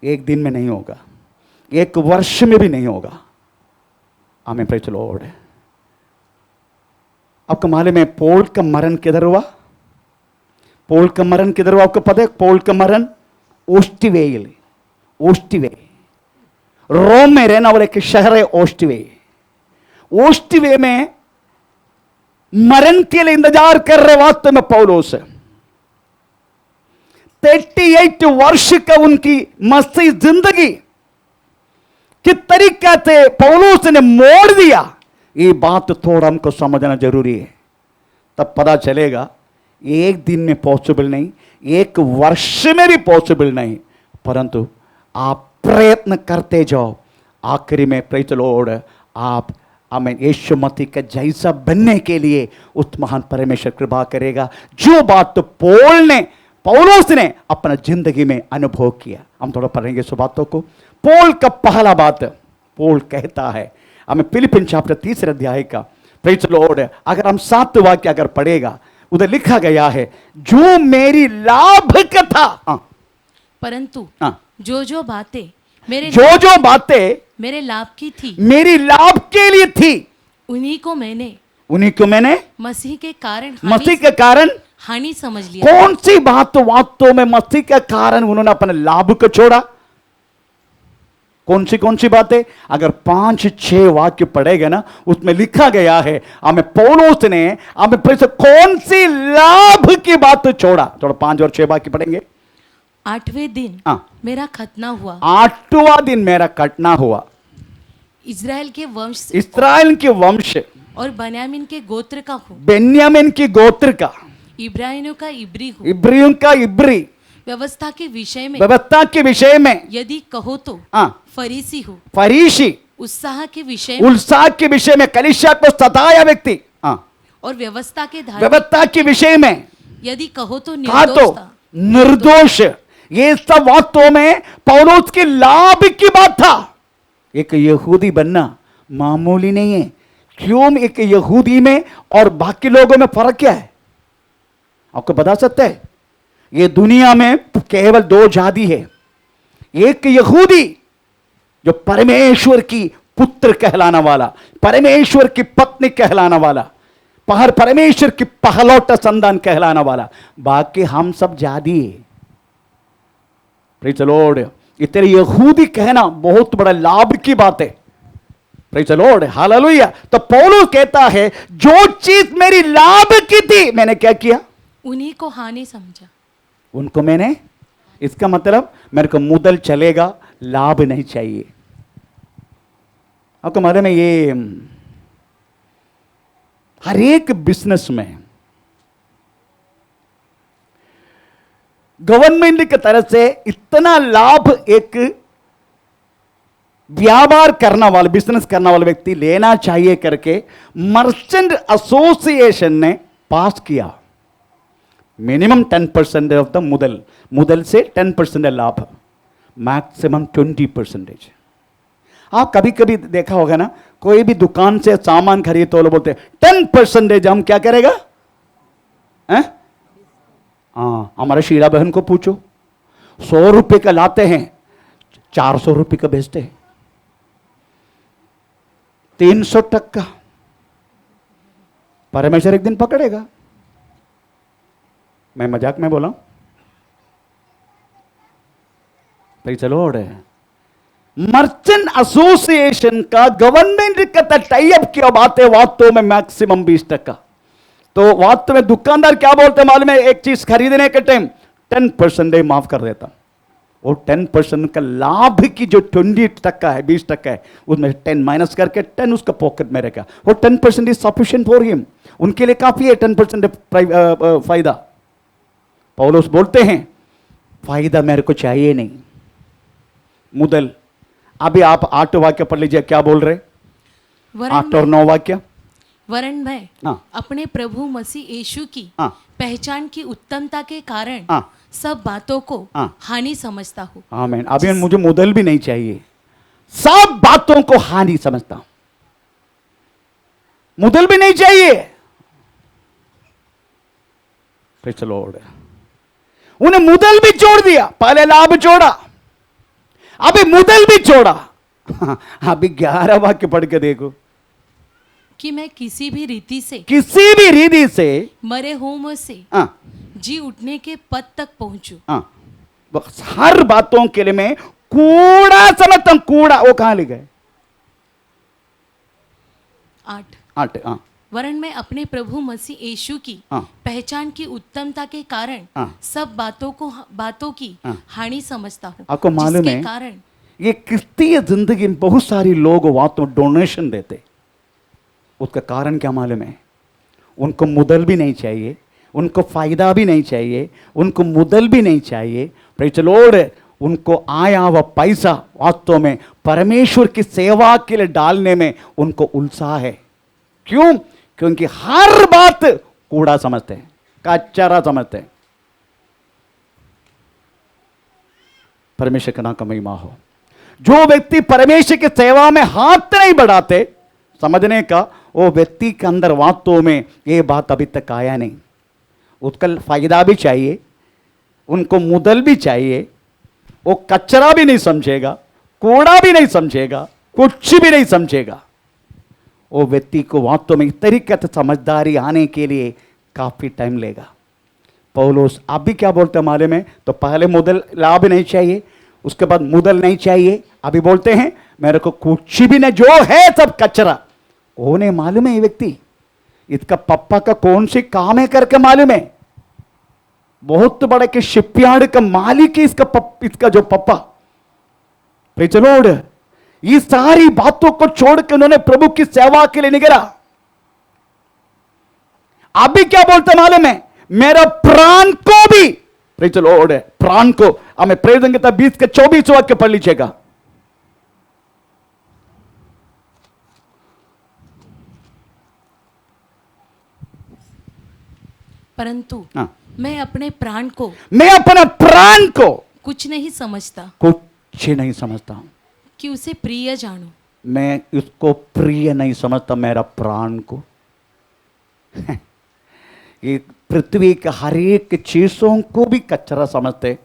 एक दिन में नहीं होगा, एक वर्ष में भी नहीं होगा। आमीन। Praise the Lord. आपको मालूम है पौल का मरण किधर हुआ? पौल का मरण किधर हुआ आपको पता है? पौल का मरण ओस्टिवेल, ओस्टिवे, रोम में रहने वाले एक शहर है ओस्टिवे। ओस्टिवे में मरण के लिए इंतजार कर रहे वास्तव में पौलुस। 38 वर्ष का उनकी मसीह जिंदगी किस तरीके से पौलुस ने मोड़ दिया, ये बात थोड़ा हमको समझना जरूरी है। तब पता चलेगा एक दिन में पॉसिबल नहीं, एक वर्ष में भी पॉसिबल नहीं, परंतु आप प्रयत्न करते जाओ, आखिरी में प्रेज द लॉर्ड आप आमीन, यीशु मसीह का जैसा बनने के लिए उस महान परमेश्वर कृपा करेगा। जो बात तो पौलुस ने अपना जिंदगी में अनुभव किया, हम थोड़ा पढ़ेंगे इस बातों को। पौल का पहला बात, पौल कहता है हमें फिलिपिन चैप्टर 3 अध्याय का, प्रेज द लॉर्ड, अगर हम 7 वाक्य अगर पढ़ेगा, उधर लिखा गया है, जो मेरी लाभ का था, परंतु हाँ, जो बातें मेरे लाभ की थी, मेरी लाभ के लिए थी, उन्हीं को मैंने मसीह के कारण हानि समझ लिया। कौन सी बात वास्तव में मसीह के कारण उन्होंने अपने लाभ को छोड़ा? कौन सी बातें? अगर 5-6 वाक्य पढ़ेगा ना, उसमें लिखा गया है हमें पौलुस ने हमें फिर से कौन सी लाभ की बात छोड़ा। थोड़ा 5 और 6 वाक्य पढ़ेंगे। 8वें दिन मेरा खतना हुआ। 8वां दिन मेरा खतना हुआ। इस्राएल के वंश और बेन्यामीन के गोत्र का हूँ। बेन्यामीन की गोत्र का, इब्रानियों का इब्री हूँ। इब्रियों का इब्री। व्यवस्था के विषय में यदि कहो तो फरीसी हूँ। फरीसी। उत्साह के विषय में कलीसिया को सताया व्यक्ति। और व्यवस्था के विषय में यदि कहो तो निर्दोष। ये सब वास्तव में पौलुस के लाभ की बात था। एक यहूदी बनना मामूली नहीं है। क्यों? एक यहूदी में और बाकी लोगों में फर्क क्या है आपको बता सकते हैं? ये दुनिया में केवल 2 जाति है। एक यहूदी जो परमेश्वर की पुत्र कहलाना वाला, परमेश्वर की पत्नी कहलाना वाला, परमेश्वर की पहलौटा संतान कहलाना वाला। बाकी हम सब जाति है। Praise the Lord. ये तेरे यहूदी कहना बहुत बड़ा लाभ की बात है। Praise the Lord, hallelujah. तो पौलुस कहता है, जो चीज मेरी लाभ की थी, मैंने क्या किया? उन्हीं को हानि समझा। उनको मैंने, इसका मतलब मेरे को मुदल चलेगा, लाभ नहीं चाहिए। आपको मालूम है ये हर एक बिजनेस में गवर्नमेंट की तरफ से इतना लाभ एक व्यापार करना वाला, बिजनेस करने वाला व्यक्ति लेना चाहिए करके मर्चेंट एसोसिएशन ने पास किया। मिनिमम 10% ऑफ द मुदल से 10% लाभ, मैक्सिमम 20%। आप कभी कभी देखा होगा ना, कोई भी दुकान से सामान खरीदते तो लोग बोलते हैं 10% हम क्या करेगा? हमारे शीला बहन को पूछो, 100 रुपए का लाते हैं, 400 रुपए का बेचते हैं। 300% परमेश्वर एक दिन पकड़ेगा। मैं मजाक में बोला, चलो। मर्चेंट एसोसिएशन का गवर्नमेंट का टाई अप की बात है वास्तव में मैक्सिमम 20%। तो वास्तव में दुकानदार क्या बोलते हैं मालूम है? एक चीज खरीदने के टाइम 10% माफ कर देता। और 10% का लाभ की जो 20% है, 20% है, उसमें 10 माइनस करके 10 उसका पॉकेट में रहेगा। वो 10% इज सफिशिएंट फॉर हिम। उनके लिए काफी है 10% फायदा। पौलुस बोलते हैं, फायदा मेरे को चाहिए नहीं, मुदल। अभी आप 8 वाक्य पढ़ लीजिए, क्या बोल रहे? 8 और 9 वाक्य। वरन मैं अपने प्रभु मसीह यीशु की पहचान की उत्तमता के कारण सब बातों को हानि समझता हूँ। आमीन। अभी मुझे मुदल भी नहीं चाहिए, सब बातों को हानि समझता हूं। मुदल भी नहीं चाहिए। Praise the Lord. उन्हें मुदल भी छोड़ दिया। पहले लाभ छोड़ा, अभी मुदल भी छोड़ा। अभी 11 वाक्य पढ़ के देखो कि मैं किसी भी रीति से मरे हुओं से जी उठने के पद तक पहुंचू। हर बातों के लिए मैं कूड़ा समझता हूं। कूड़ा वो कहां लिखा है? 8। वरन मैं अपने प्रभु मसीह यीशु की पहचान की उत्तमता के कारण सब बातों की हानि समझता हूँ। आपको मालूम है कारण ये क्रिस्तीय जिंदगी में बहुत सारे लोग वास्तव में डोनेशन देते, उसका कारण क्या मालूम है? उनको मुदल भी नहीं चाहिए, उनको फायदा भी नहीं चाहिए, उनको मुदल भी नहीं चाहिए। Praise the Lord. उनको आया वह पैसा वास्तव में परमेश्वर की सेवा के लिए डालने में उनको उत्साह है। क्यों? क्योंकि हर बात कूड़ा समझते हैं, कचरा समझते हैं। परमेश्वर का नाम का महिमा हो। जो व्यक्ति परमेश्वर की सेवा में हाथ नहीं बढ़ाते, समझने का वो व्यक्ति के अंदर वास्तव में ये बात अभी तक आया नहीं। उसका फायदा भी चाहिए, उनको मुदल भी चाहिए, वो कचरा भी नहीं समझेगा, कूड़ा भी नहीं समझेगा, कुछ भी नहीं समझेगा। वो व्यक्ति को वास्तव में इस तरीके से समझदारी आने के लिए काफी टाइम लेगा। पौलुस आप भी क्या बोलते हैं मालूम है? तो पहले मुदल लाभ नहीं चाहिए, उसके बाद मुदल नहीं चाहिए, अभी बोलते हैं मेरे को कुछ भी नहीं, जो है सब कचरा। कौन है मालूम है ये व्यक्ति? इसका पप्पा का कौन सी काम है करके मालूम है? बहुत बड़े के शिपयार्ड का मालिक है इसका जो पप्पा। Praise the Lord. ये सारी बातों को छोड़ के उन्होंने प्रभु की सेवा के लिए निकला। अभी क्या बोलते मालूम है? मेरा प्राण को भी, प्रेज़ द लॉर्ड, प्राण को, हमें प्रेरित संहिता 20 के 24 वाक्य पढ़ लीजिएगा। परंतु हाँ। मैं अपने प्राण को कुछ नहीं समझता, कुछ नहीं समझता हूं कि उसे प्रिय जानूं। मैं उसको प्रिय नहीं समझता, मेरा प्राण को। ये पृथ्वी के हर एक चीजों को भी कचरा समझते,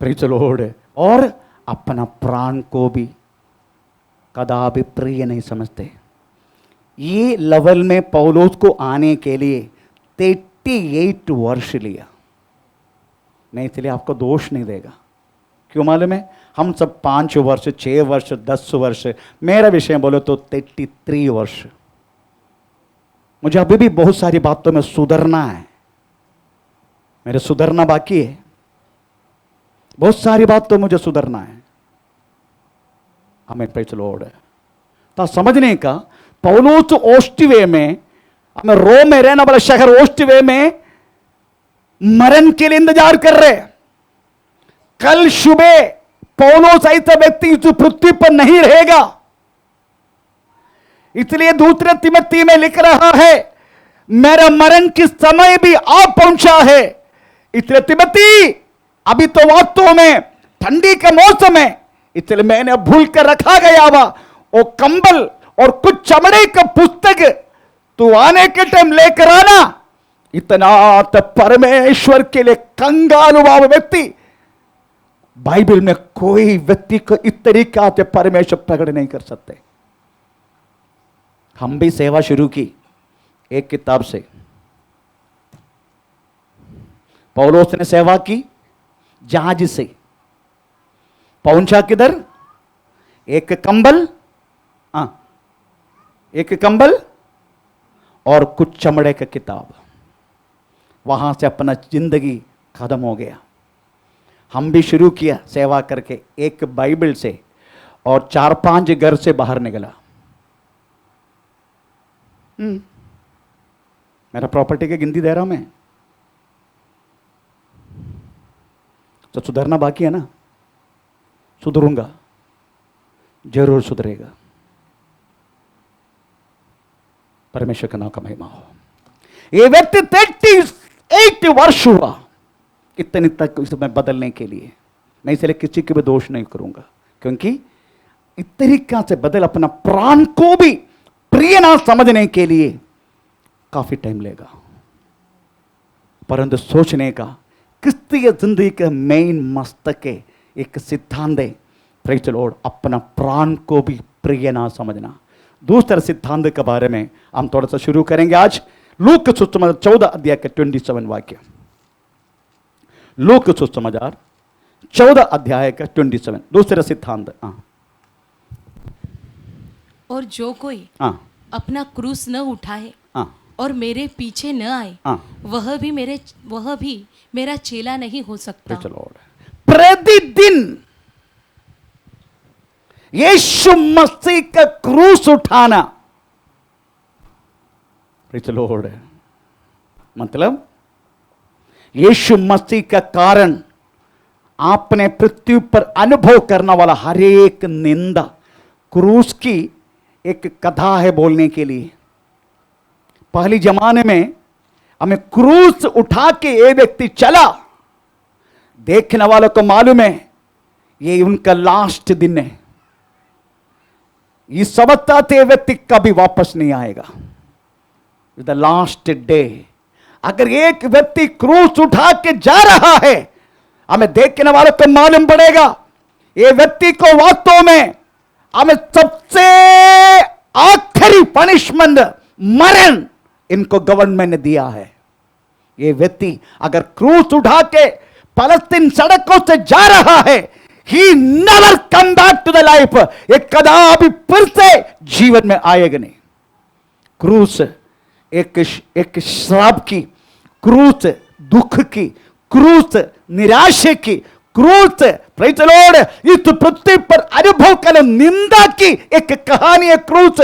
प्रेज़ द लॉर्ड, और अपना प्राण को भी कदापि प्रिय नहीं समझते। ये लेवल में पौलुस को आने के लिए 38 वर्ष लिया। मैं इसलिए आपको दोष नहीं देगा। क्यों मालूम है? हम सब 5 वर्ष, 6 वर्ष, 10 वर्ष, मेरा विषय बोलो तो 33 वर्ष। मुझे अभी भी बहुत सारी बातों में सुधरना है, मेरे सुधरना बाकी है, बहुत सारी बातों मुझे सुधरना है। हमें प्रेज़ द लॉर्ड। तो समझने का, पौलुस ओस्टिवे में, हमें रोम में रहने वाला शहर ओस्टिवे में मरण के लिए इंतजार कर रहे। कल सुबह पौलुस ऐसा व्यक्ति इस पृथ्वी पर नहीं रहेगा, इसलिए दूसरे तिमोथी में लिख रहा है मेरा मरण की समय भी आ पहुंचा है। इसलिए तिमोथी, अभी तो वास्तव में ठंडी का मौसम है, इसलिए मैंने भूल कर रखा गया हुआ वो कंबल और कुछ चमड़े का पुस्तक तू आने के टाइम लेकर आना। इतना तो परमेश्वर के लिए कंगाल हुआ व्यक्ति, बाइबल में कोई व्यक्ति को इस तरीका से परमेश्वर प्रकट नहीं कर सकते। हम भी सेवा शुरू की एक किताब से। पौलुस ने सेवा की जहाज से, पहुंचा किधर? एक कंबल, एक कंबल और कुछ चमड़े का किताब, वहां से अपना जिंदगी खत्म हो गया। हम भी शुरू किया सेवा करके एक बाइबल से, और 4-5 घर से बाहर निकला। मेरा प्रॉपर्टी की गिनती दे रहा हूं मैं, तो सुधरना बाकी है ना। सुधरूंगा, जरूर सुधरेगा। परमेश्वर का नाम का महिमा हो। ये व्यक्ति 38 वर्ष हुआ इतने तक इसमें बदलने के लिए। मैं इसलिए किसी के भी दोष नहीं करूंगा, क्योंकि इस तरीका से बदल, अपना प्राण को भी प्रिय ना समझने के लिए काफी टाइम लेगा। परंतु सोचने का, क्रिस्तीय जिंदगी का मेन मस्तक है, एक सिद्धांत है, प्रेज़ द लॉर्ड, अपना प्राण को भी प्रिय ना समझना। दूसरे सिद्धांत के बारे में हम थोड़ा सा शुरू करेंगे आज। लूक सुसमाचार 14 अध्याय के 27 वाक्य। लूक सुसमाचार 14 अध्याय का 27, दूसरा सिद्धांत। और जो कोई अपना क्रूस न उठाए और मेरे पीछे न आए, वह भी मेरा चेला नहीं हो सकता। प्रतिदिन यीशु मसीह का क्रूस उठाना, प्रेज़ द लॉर्ड, मतलब यीशु मसीह का कारण आपने पृथ्वी पर अनुभव करने वाला हर एक निंदा क्रूस की एक कथा है बोलने के लिए। पहले जमाने में हमें क्रूस उठा के ये व्यक्ति चला, देखने वालों को मालूम है ये उनका लास्ट दिन है। ये समझता थे व्यक्ति कभी वापस नहीं आएगा, द लास्ट डे। अगर एक व्यक्ति क्रूस उठा के जा रहा है, हमें देखने वालों को मालूम पड़ेगा ये व्यक्ति को वास्तव में हमें सबसे आखिरी पनिशमेंट मरण इनको गवर्नमेंट ने दिया है। ये व्यक्ति अगर क्रूस उठा के फलस्तीन सड़कों से जा रहा है, he never come back to the life, ये कदापि फिर से जीवन में आएगा नहीं। क्रूस एक श्राप की, क्रूस दुख की, क्रूस निराशे की, क्रूस प्रेज़ द लॉर्ड इस पृथ्वी पर अनुभव कर निंदा की एक कहानी है क्रूस।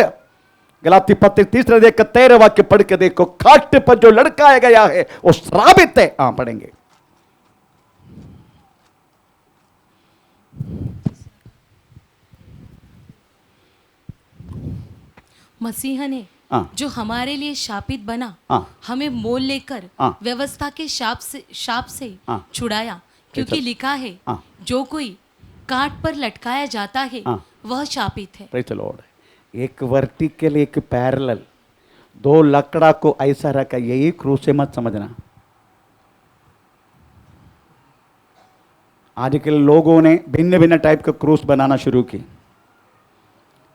गलाती पत्र 3 अध्याय का 13 वाक्य पढ़ के देखो, खाट पर जो लड़काया गया है वो श्रापित है। पढ़ेंगे। मसीह ने जो हमारे लिए शापित बना, हमें मोल लेकर व्यवस्था के शाप से छुड़ाया, क्योंकि लिखा है जो कोई काट पर लटकाया जाता है वह शापित है। Praise the Lord. एक वर्टिकल एक पैरेलल, दो लकड़ा को ऐसा रखा, यही क्रूस से मत समझना। आजकल लोगों ने भिन्न भिन्न टाइप का क्रूस बनाना शुरू की।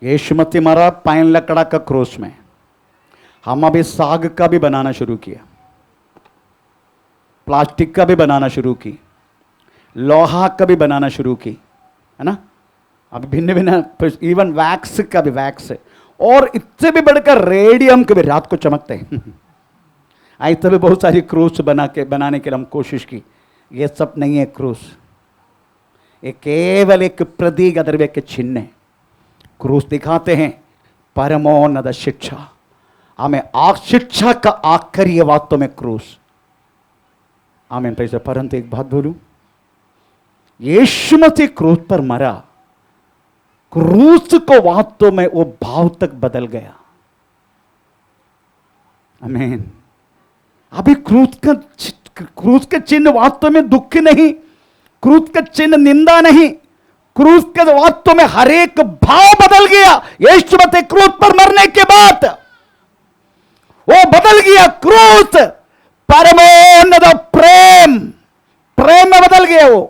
यीशु मसीह मरा पाइन लकड़ा का क्रूस में, हम अभी साग का भी बनाना शुरू किया, प्लास्टिक का भी बनाना शुरू की, लोहा का भी बनाना शुरू की, है ना। अब भिन्न भिन्न, इवन वैक्स का भी, वैक्स, और इससे भी बढ़कर रेडियम के भी रात को चमकते हैं। ऐसे भी बहुत सारी क्रूस बनाने के लिए हम कोशिश की। ये सब नहीं है क्रूस, ये केवल एक प्रतीक द्रव्य के चिन्ह है। क्रूस दिखाते हैं परमोन्नत शिक्षा, हमें शिक्षा का आखिरी वास्तव में क्रूस। आमीन। पैसे परंतु एक बात बोलूं, यीशु मसीह क्रूस पर मरा, क्रूस को वास्तव में वो भाव तक बदल गया। आमीन। अभी क्रूस का चिन्ह वास्तव में दुख नहीं, क्रूस का चिन्ह निंदा नहीं, क्रूस के वास्तव में हर एक भाव बदल गया। यीशु मसीह क्रूस पर मरने के बाद वो बदल गया। क्रूस परमोन्नत प्रेम में बदल गया। वो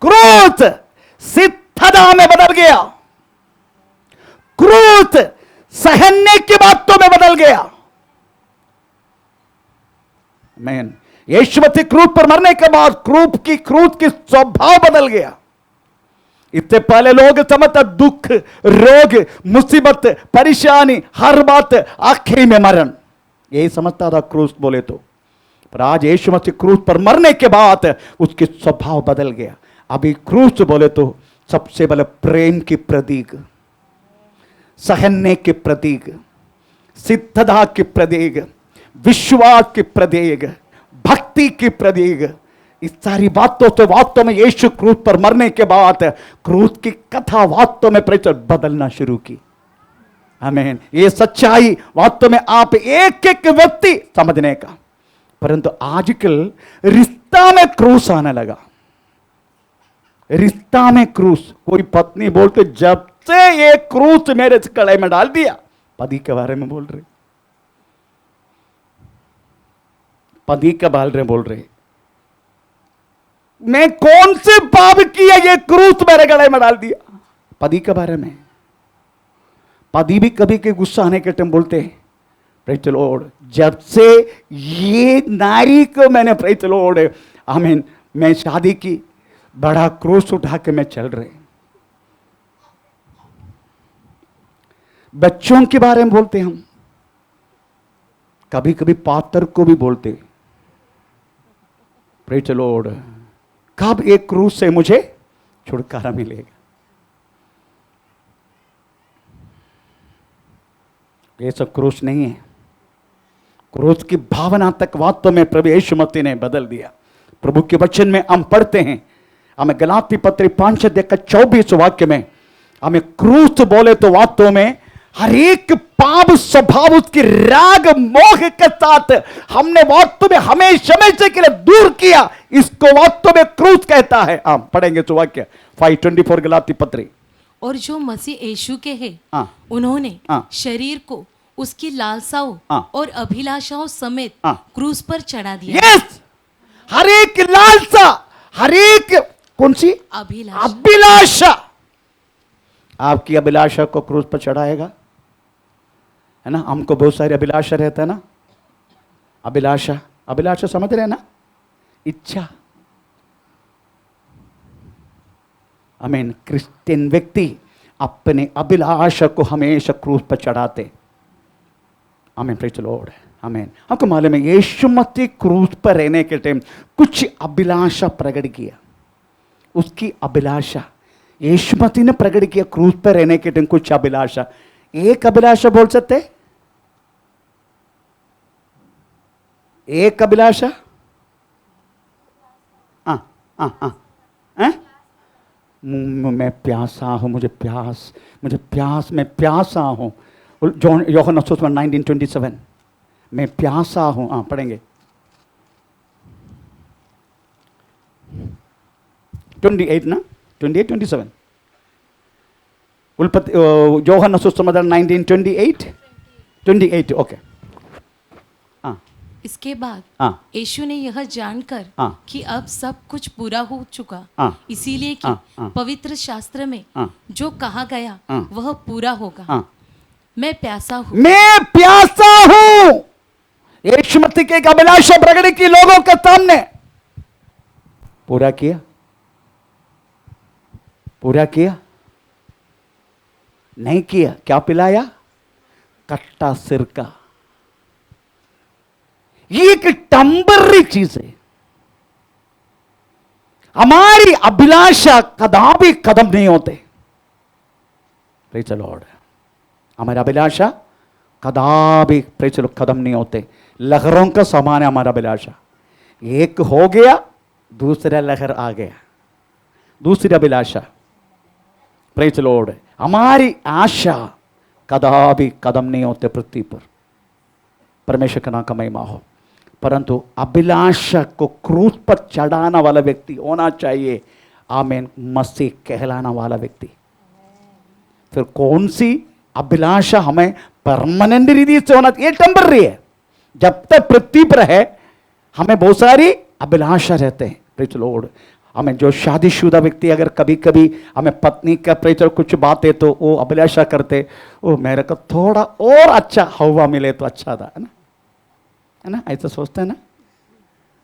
क्रूस सिद्धता में बदल गया। क्रूस सहने की बातों में बदल गया। आमीन। यीशु मसीह क्रूस पर मरने के बाद क्रूस की स्वभाव बदल गया। इससे पहले लोग समझते दुख, रोग, मुसीबत, परेशानी, हर बात आखिरी में मरण, यही समझता था क्रूस बोले तो। पर आज यीशु मसीह क्रूस पर मरने के बाद उसकी स्वभाव बदल गया। अभी क्रूस बोले तो सबसे बड़े प्रेम की प्रतीक, सहने के प्रतीक, सिद्धता के प्रतीक, विश्वास के प्रतीक, भक्ति की प्रतीक, इस सारी बातों से वास्तव में यीशु क्रूस पर मरने के बाद क्रूस की कथा वास्तव में बदलना शुरू की। आमीन। ये सच्चाई वास्तव में आप एक एक व्यक्ति समझने का। परंतु आजकल रिश्ता में क्रूस आने लगा। रिश्ता में क्रूस, कोई पत्नी बोलते जब से ये क्रूस मेरे कड़ाई में डाल दिया, पति के बारे में बोल रहे, पति के बारे में बोल रहे, मैं कौन से पाप किया ये क्रूस मेरे गले में डाल दिया, पति के बारे में। पति भी कभी के गुस्सा आने के टाइम बोलते हैं प्रेज़ द लॉर्ड, जब से ये नारी को मैंने प्रेज़ द लॉर्ड आमीन मैं शादी की, बड़ा क्रूस उठा के मैं चल रहे। बच्चों के बारे में बोलते हम, कभी कभी पात्र को भी बोलते प्रेज़ द लॉर्ड, कब एक क्रूस से मुझे छुटकारा मिलेगा। ये सब क्रूस नहीं है। क्रूस की भावना तक वास्तव में प्रभु यीशु मसीह ने बदल दिया। प्रभु के वचन में हम पढ़ते हैं, हमें गलाती पत्री 5 अध्याय का 24 वाक्य में हमें क्रूस बोले तो वास्तव में हर एक पाप स्वभाव उसकी राग मोह के साथ हमने वास्तव में हमेशा हमेशा के लिए दूर किया, इसको वास्तव में क्रूस कहता है। हम पढ़ेंगे तो वाक्य 5:24 गलाती पत्री। और जो मसीह यीशु के हैं, हाँ। उन्होंने हाँ। शरीर को उसकी लालसाओं हाँ। और अभिलाषाओं समेत हाँ। क्रूस पर चढ़ा दिया। यस, हर एक लालसा, हर एक कौन सी अभिलाषा, अभिलाषा, आपकी अभिलाषा को क्रूस पर चढ़ाएगा, है ना। हमको बहुत सारी अभिलाषा रहता है ना, अभिलाषा, अभिलाषा समझ रहे हैं ना, इच्छा। आमीन। क्रिश्चियन व्यक्ति अपने अभिलाषा को हमेशा क्रूस पर चढ़ाते। आमीन, प्रेज़ द लॉर्ड। आमीन। हमको मालूम है यीशु मसीह क्रूस पर रहने के टाइम कुछ अभिलाषा प्रकट किया, उसकी अभिलाषा यीशु मसीह ने प्रकट किया क्रूस पर रहने के टाइम कुछ अभिलाषा। एक अभिलाषा बोल सकते, एक अभिलाषा, मैं प्यासा हूं, मुझे प्यास, मैं प्यासा हूं। यूहन्ना 19:27 मैं प्यासा हूं। पढ़ेंगे 28 ना, 28-27 यूहन्ना 19:28 ओके। इसके बाद हाँ। यीशु ने यह जानकर हाँ। कि अब सब कुछ पूरा हो चुका, हाँ। इसीलिए कि हाँ। पवित्र शास्त्र में हाँ। जो कहा गया हाँ। वह पूरा होगा, हाँ। मैं प्यासा हूँ। मैं प्यासा हूं। यीशु मसीह की एक अभिलाषा प्रकट की लोगों के सामने, पूरा किया, पूरा किया नहीं किया, क्या पिलाया? कट्टा सिरका। ये एक टेम्पररी चीज है। हमारी अभिलाषा कदापि कदम नहीं होते। Praise the Lord. हमारी अभिलाषा कदापि प्रेज़ द लॉर्ड कदम नहीं होते। लहरों का समान है हमारा अभिलाषा। एक हो गया, दूसरा लहर आ गया, दूसरी अभिलाषा। Praise the Lord. हमारी आशा कदापि कदम नहीं होते पृथ्वी पर। परमेश्वर का नाम का महिमा हो। परंतु अभिलाषा को क्रूस पर चढ़ाना वाला व्यक्ति होना चाहिए। आमीन। मसीह कहलाना वाला व्यक्ति। फिर कौन सी अभिलाषा हमें परमानेंट रीति से होना, ये टेम्पररी है। जब तक पृथ्वी पर है हमें बहुत सारी अभिलाषा रहते हैं। Praise the Lord. हमें जो शादीशुदा व्यक्ति अगर कभी कभी हमें पत्नी का प्रेज़ कुछ बात है तो वो अभिलाषा करते, ओ मेरे को थोड़ा और अच्छा हवा मिले तो अच्छा था, है ना, ऐसा सोचते हैं ना।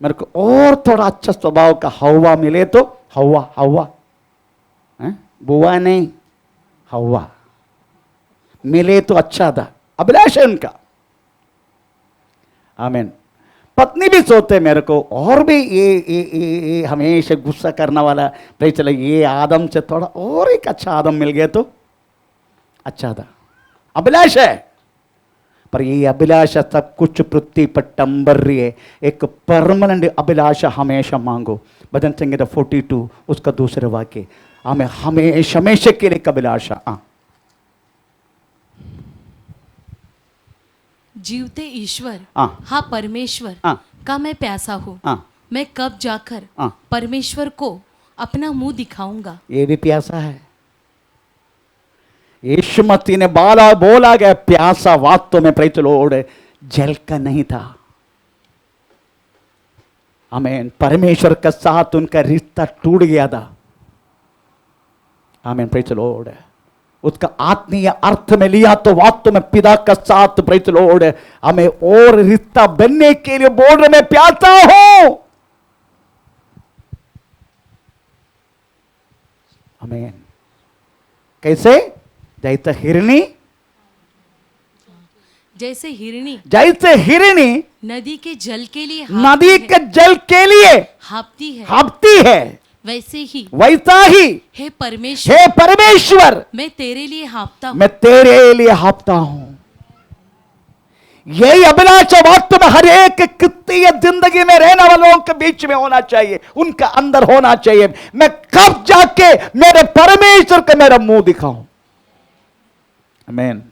मेरे को और थोड़ा अच्छा स्वभाव का हवा मिले तो हवा बुआ नहीं, हवा मिले तो अच्छा था, अभिलाषा उनका। आमीन। पत्नी भी सोचते मेरे को और भी ये हमेशा गुस्सा करने वाला, भाई चलो ये आदम से थोड़ा और एक अच्छा आदम मिल गया तो अच्छा था, अभिलाषा है। पर ये अभिलाषा सब कुछ पृथ्वी पर टेम्पररी है। एक परमानेंट अभिलाषा हमेशा मांगो। भजन संगीत 42 उसका दूसरे वाक्य, हमें हमेशा हमेशा के लिए एक अभिलाषा। जीवते ईश्वर हाँ। हाँ परमेश्वर हाँ। का मैं प्यासा हूँ। हाँ। मैं कब जाकर हाँ। परमेश्वर को अपना मुंह दिखाऊंगा। ये भी प्यासा है। यीशु मसीह ने बोला गया प्यासा वास्तव में प्रेज़ द लॉर्ड जल का नहीं था। आमीन। परमेश्वर के साथ उनका रिश्ता टूट गया था। आमीन। Praise the Lord. उसका आत्मीय अर्थ में लिया तो वास्तव में पिता का साथ प्रेज़ द लॉर्ड हमें और रिश्ता बनने के लिए बोल रहे मैं प्यासा हूं। आमीन। कैसे? जैसे हिरणी, जैसे हिरणी नदी के जल के लिए नदी के जल के लिए हाँफती है, वैसा ही हे परमेश्वर मैं तेरे लिए हाँफता हूँ। मैं तेरे लिए हाँफता हूं। यही अभिलाषा वास्तव में हर एक क्रिस्तीय जिंदगी में रहने वालों के बीच में होना चाहिए, उनका अंदर होना चाहिए। मैं कब जाके मेरे परमेश्वर को मेरा मुंह दिखाऊं। आमीन,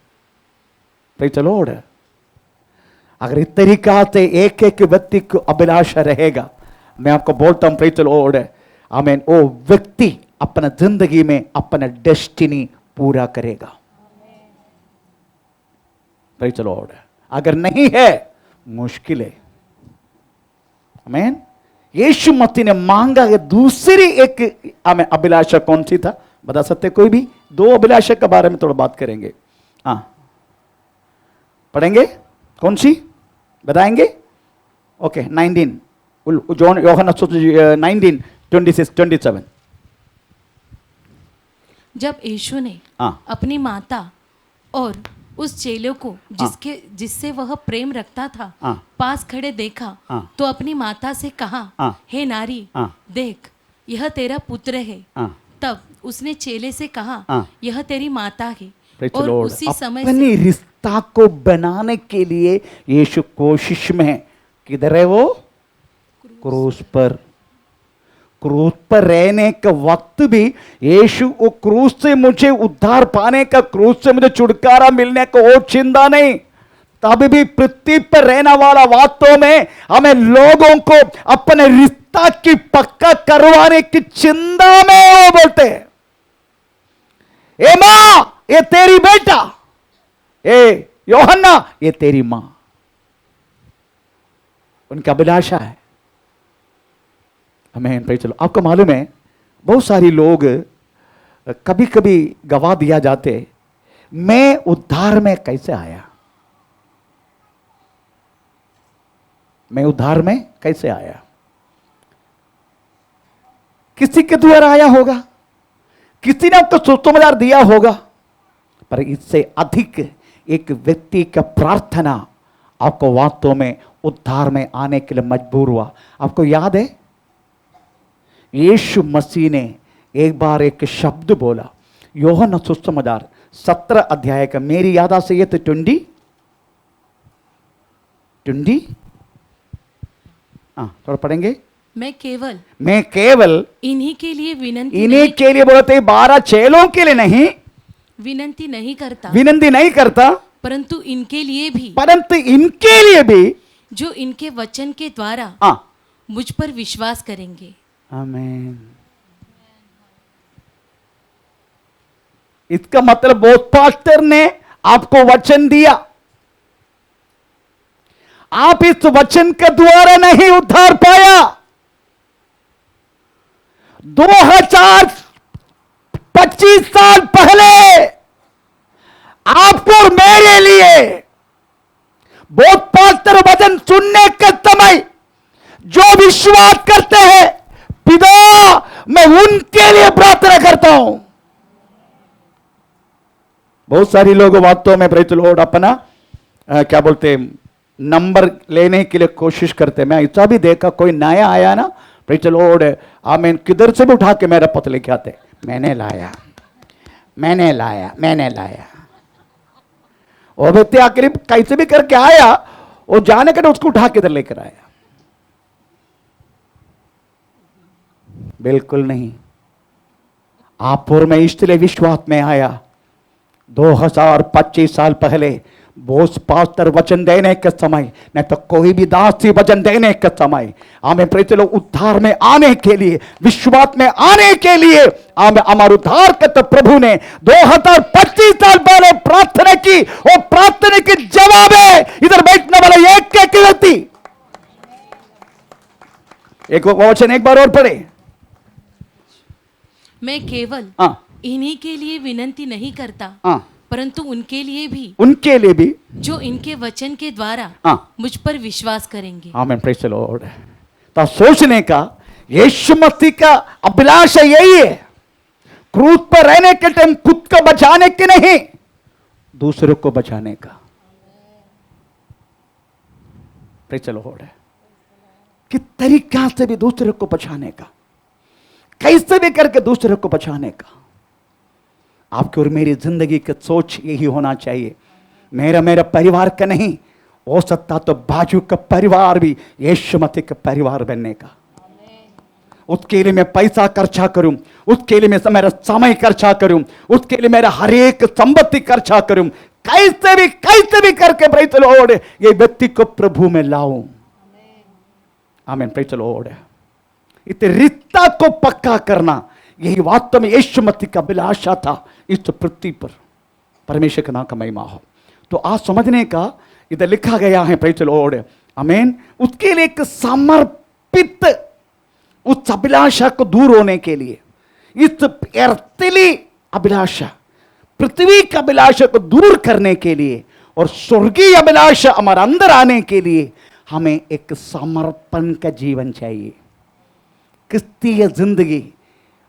प्रेज़ द लॉर्ड। अगर इस तरीका से एक एक व्यक्ति को अभिलाषा रहेगा, मैं आपको बोलता हूं प्रेज़ द लॉर्ड, आमीन, वो व्यक्ति अपना जिंदगी में अपना डेस्टिनी पूरा करेगा। Praise the Lord. अगर नहीं है, मुश्किल है। आमीन। यीशु मसीह ने मांगा कि दूसरी एक हमें अभिलाषा कौन सी था, बता सकते कोई भी? दो अभिलाषा के बारे में थोड़ा बात करेंगे। हाँ, पढ़ेंगे, कौन सी बताएंगे? ओके, 19 जॉन यूहन्ना 19 26 27। जब यीशु ने हाँ। अपनी माता और उस चेले को जिससे वह प्रेम रखता था हाँ। पास खड़े देखा, हाँ। तो अपनी माता से कहा, हाँ। हे नारी, हाँ। देख यह तेरा पुत्र है। हाँ। तब उसने चेले से कहा, हाँ। यह तेरी माता है। Praise the और Lord। उसी समय अपनी से रिश्ता को बनाने के लिए यीशु कोशिश में है। किधर है वो? क्रूस पर। क्रूस पर रहने का वक्त भी यीशु वो क्रूस से मुझे उद्धार पाने का, क्रूस से मुझे छुटकारा मिलने का वो चिंता नहीं। तब भी पृथ्वी पर रहने वाला वास्तव में हमें लोगों को अपने रिश्ता की पक्का करवाने की चिंता में वो बोलते हैं, ए मां ये तेरी बेटा, ए यूहन्ना ये तेरी मां। उनका अभिलाषा है। हमें प्रेज़ द लॉर्ड। आपको मालूम है बहुत सारी लोग कभी कभी गवा दिया जाते, मैं उद्धार में कैसे आया, मैं उद्धार में कैसे आया? किसी के द्वारा आया होगा, किसी ने आपको सुसमाचार दिया होगा, पर इससे अधिक एक व्यक्ति का प्रार्थना आपको वास्तव में उद्धार में आने के लिए मजबूर हुआ। आपको याद है यीशु मसीह ने एक बार एक शब्द बोला, यूहन्ना सुसमाचार 17 अध्याय का, मेरी याद से ये तो 20 थोड़ा पढ़ेंगे। मैं केवल इन्हीं के लिए इन्हीं के लिए बोलते, 12 चेलों के लिए नहीं विनती नहीं करता, परंतु इनके लिए भी जो इनके वचन के द्वारा मुझ पर विश्वास करेंगे। आमीन। इसका मतलब बहुत पास्टर ने आपको वचन दिया, आप इस वचन के द्वारा नहीं उद्धार पाया। 2025 साल पहले आपको और मेरे लिए बहुत पास्टर वचन सुनने के समय जो विश्वास करते हैं, पिता मैं उनके लिए प्रार्थना करता हूं। बहुत सारी लोग वास्तव में प्रेज़ द लॉर्ड अपना क्या बोलते नंबर लेने के लिए कोशिश करते। मैं ऐसा भी देखा, कोई नया आया ना, प्रेज़ द लॉर्ड, आमीन, किधर से भी उठा के मेरा पत्र लेके आते, मैंने लाया। वो व्यक्ति आखिर कैसे भी करके आया, वो जाने के उसको उठा के इधर लेकर आया। बिल्कुल नहीं। आप और मैं इसलिए विश्वास में आया। 2025 साल पहले बोस पास्टर वचन देने के समय, नहीं तो कोई भी दासी वचन देने के समय, हमें प्रेज़ द लॉर्ड उद्धार में आने के लिए, विश्वास में आने के लिए हमें हमारे उद्धार के तो प्रभु ने 2025 साल पहले प्रार्थना की। और प्रार्थना के जवाब है इधर बैठने वाला एक व्यक्ति। एक वचन एक बार और पढ़े। मैं केवल इन्हीं के लिए विनती नहीं करता, परंतु उनके लिए भी जो इनके वचन के द्वारा मुझ पर विश्वास करेंगे। आमीन, प्रेज़ द लॉर्ड। तो सोचने का यीशु मसीह का अभिलाषा यही है, क्रूस पर रहने के टाइम खुद को बचाने के नहीं, दूसरों को बचाने का। Praise the Lord. किस तरीका से भी दूसरों को बचाने का, कैसे भी करके दूसरों को बचाने का। आपकी और मेरी जिंदगी की सोच यही होना चाहिए, मेरा परिवार का नहीं, हो सकता तो बाजू का परिवार भी यीशु मसीह का परिवार बनने का। उसके लिए मैं पैसा खर्चा करूं, उसके लिए मैं मेरा समय खर्चा करूं, उसके लिए मेरा हर एक संपत्ति खर्चा करूं, कैसे भी करके प्रेज़ द लॉर्ड ये व्यक्ति को प्रभु में लाऊं। आमीन, प्रेज़ द लॉर्ड। इस रिश्ता को पक्का करना यही वास्तव में यीशु मसीह का अभिलाषा था इस पृथ्वी पर। परमेश्वर का नाम का महिमा हो। तो आज समझने का इधर लिखा गया है, प्रेज़ द लॉर्ड। आमीन। उसके लिए एक समर्पित, उस अभिलाषा को दूर होने के लिए, इस एर्थली अभिलाषा, पृथ्वी का अभिलाषा को दूर करने के लिए और स्वर्गीय अभिलाषा हमारे अंदर आने के लिए हमें एक समर्पण का जीवन चाहिए। क्रिस्तीय जिंदगी,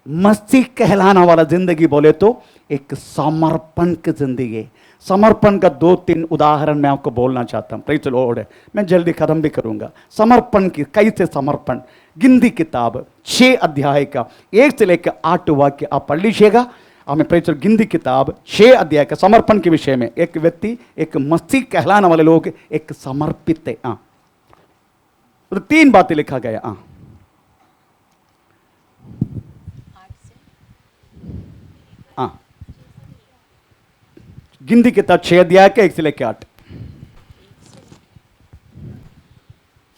मसीह कहलाना वाला जिंदगी बोले तो एक समर्पण की जिंदगी। समर्पण का 2-3 उदाहरण मैं आपको बोलना चाहता हूं, प्रेज़ द लॉर्ड। मैं जल्दी खत्म भी करूंगा। समर्पण की कैसे समर्पण, गिनती किताब 6 अध्याय का 1 से लेकर 8 वाक्य आप पढ़ लीजिएगा। हमें प्रेज़ गिनती किताब 6 अध्याय का समर्पण के विषय में एक व्यक्ति, एक मसीह कहलाने वाले लोग एक समर्पित है। तो 3 बातें लिखा गया। गिनती किताब 6 अध्याय के 1 से लेकर 8।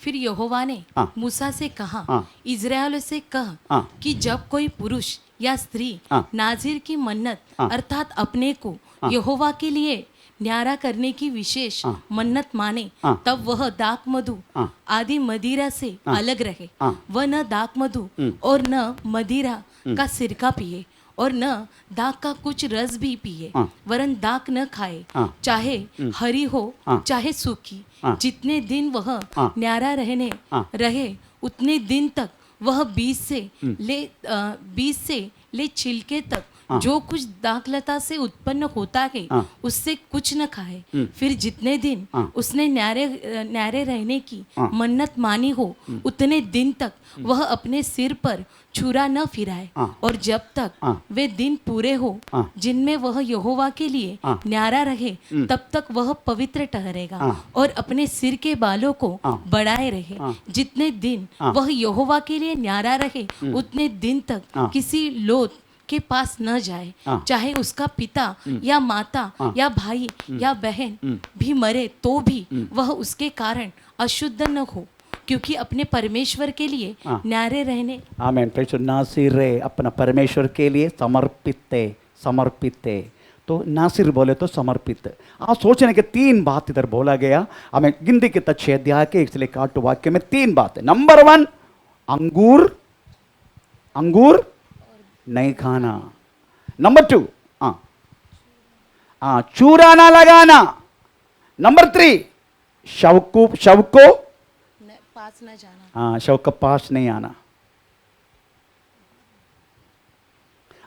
फिर यहोवा ने हाँ। मूसा से कहा, हाँ। इज़राइल से कह हाँ। कि जब कोई पुरुष या स्त्री हाँ। नाजिर की मन्नत हाँ। अर्थात अपने को यहोवा के लिए न्यारा करने की विशेष हाँ। मन्नत माने, हाँ। तब वह दाक मधु हाँ। आदि मदिरा से हाँ। अलग रहे। हाँ। वह न दाक मधु और न मदिरा का सिरका पिए और न दाक का कुछ रस भी पिए, हाँ। वरन दाक न खाए, हाँ। चाहे हरी हो हाँ। चाहे सूखी। हाँ। जितने दिन वह हाँ। न्यारा हाँ। रहे उतने दिन तक वह बीज से ले छिलके तक हाँ। जो कुछ दाखलता से उत्पन्न होता है हाँ। उससे कुछ न खाए। फिर जितने दिन हाँ। उसने न्यारे रहने की हाँ। मन्नत मानी हो उतने दिन तक वह अपने सिर पर छुरा न फिराए। हाँ। और जब तक हाँ। वे दिन पूरे हो हाँ। जिनमें वह यहोवा के लिए हाँ। न्यारा रहे, तब तक वह पवित्र ठहरेगा हाँ। और अपने सिर के बालों को हाँ। बढ़ाए रहे। हाँ। जितने दिन हाँ। वह यहोवा के लिए न्यारा रहे उतने दिन तक हाँ। किसी लोथ के पास न जाए, हाँ। चाहे उसका पिता या माता हाँ। या भाई या बहन भी मरे तो भी वह उसके कारण अशुद्ध न हो, क्योंकि अपने परमेश्वर के लिए हाँ। न्यारे रहने। आमीन। प्रेज़ नासिर अपना परमेश्वर के लिए समर्पित है। तो नासिर बोले तो समर्पित। आप सोचने के 3 बात इधर बोला गया। हमें गिनती के 6 अध्याय के 1 से लेकर 8 वाक्य में 3 बातें। नंबर 1, अंगूर नहीं खाना। नंबर 2, चूरा ना लगाना। नंबर 3, शव को पास न जाना। शव का पास नहीं आना।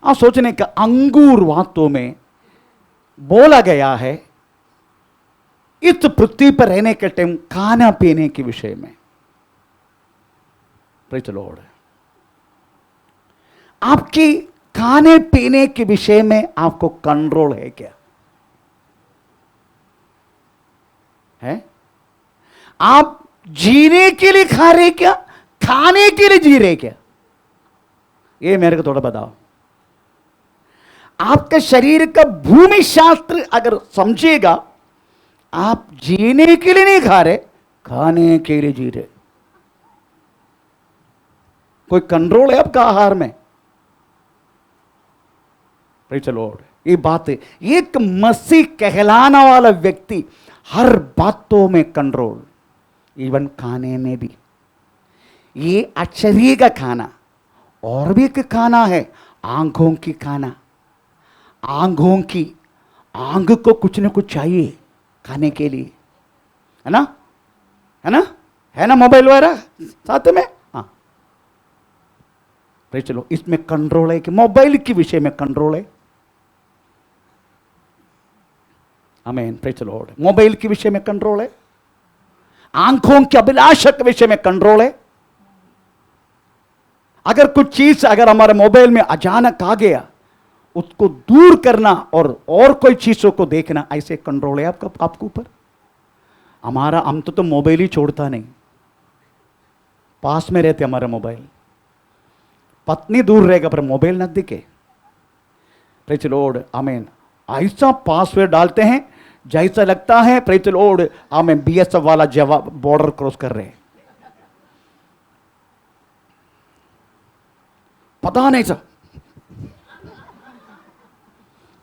आप सोचने का अंगूर वास्तव में बोला गया है इस पृथ्वी पर रहने के टाइम खाना पीने के विषय में। Praise the Lord. आपकी खाने पीने के विषय में आपको कंट्रोल है क्या? है? आप जीने के लिए खा रहे क्या, खाने के लिए जी रहे क्या? ये मेरे को थोड़ा बताओ। आपका शरीर का भूमि शास्त्र अगर समझेगा, आप जीने के लिए नहीं खा रहे, खाने के लिए जी रहे। कोई कंट्रोल है आपका आहार में? Praise the Lord. ये बात है, एक मसीह कहलाना वाला व्यक्ति हर बातों में कंट्रोल, इवन खाने में भी। ये अक्षरीय का खाना और भी एक खाना है, आंखों की खाना। आंख को कुछ न कुछ चाहिए खाने के लिए, है ना? है ना मोबाइल वगैरह साथ में। हाँ, चलो इसमें कंट्रोल है कि मोबाइल के विषय में कंट्रोल है। आमीन। Praise the Lord. मोबाइल के विषय में कंट्रोल है, आंखों के अभिलाषा के विषय में कंट्रोल है। अगर कुछ चीज अगर हमारे मोबाइल में अचानक आ गया, उसको दूर करना और कोई चीजों को देखना, ऐसे कंट्रोल है आपका आपके ऊपर। हम तो मोबाइल ही छोड़ता नहीं, पास में रहते हमारा मोबाइल। पत्नी दूर रहेगा पर मोबाइल नजदीक है। प्रेज़ द लॉर्ड, आमीन। ऐसा पासवर्ड डालते हैं जैसा लगता है, प्रेज़ द लॉर्ड, आमीन, बीएसएफ वाला जवाब बॉर्डर क्रॉस कर रहे हैं। पता नहीं सर,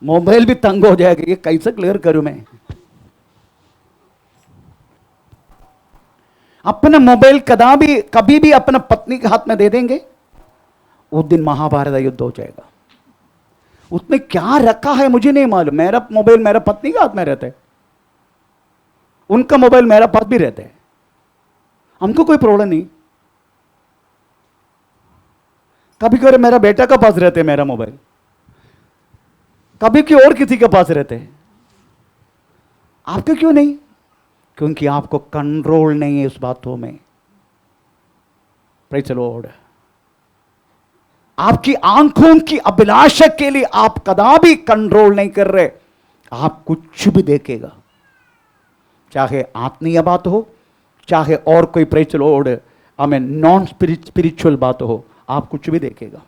मोबाइल भी तंग हो जाएगा, ये कैसे क्लियर करूं मैं। अपना मोबाइल कभी भी अपना पत्नी के हाथ में दे देंगे, उस दिन महाभारत युद्ध हो जाएगा। उसमें क्या रखा है मुझे नहीं मालूम। मेरा मोबाइल मेरा पत्नी के हाथ में रहता है, उनका मोबाइल मेरा पास भी रहता है, हमको कोई प्रॉब्लम नहीं। कभी कभी मेरा बेटा का पास रहते है मेरा मोबाइल, कभी कि और किसी के पास रहते हैं। आपके क्यों नहीं? क्योंकि आपको कंट्रोल नहीं है उस बातों में। प्रेज़ द लॉर्ड, आपकी आंखों की अभिलाषा के लिए आप कदापि कंट्रोल नहीं कर रहे। आप कुछ भी देखेगा, चाहे आत्मीय बात हो, चाहे और कोई, प्रेज़ द लॉर्ड, हमें नॉन स्पिरिचुअल बात हो, आप कुछ भी देखेगा।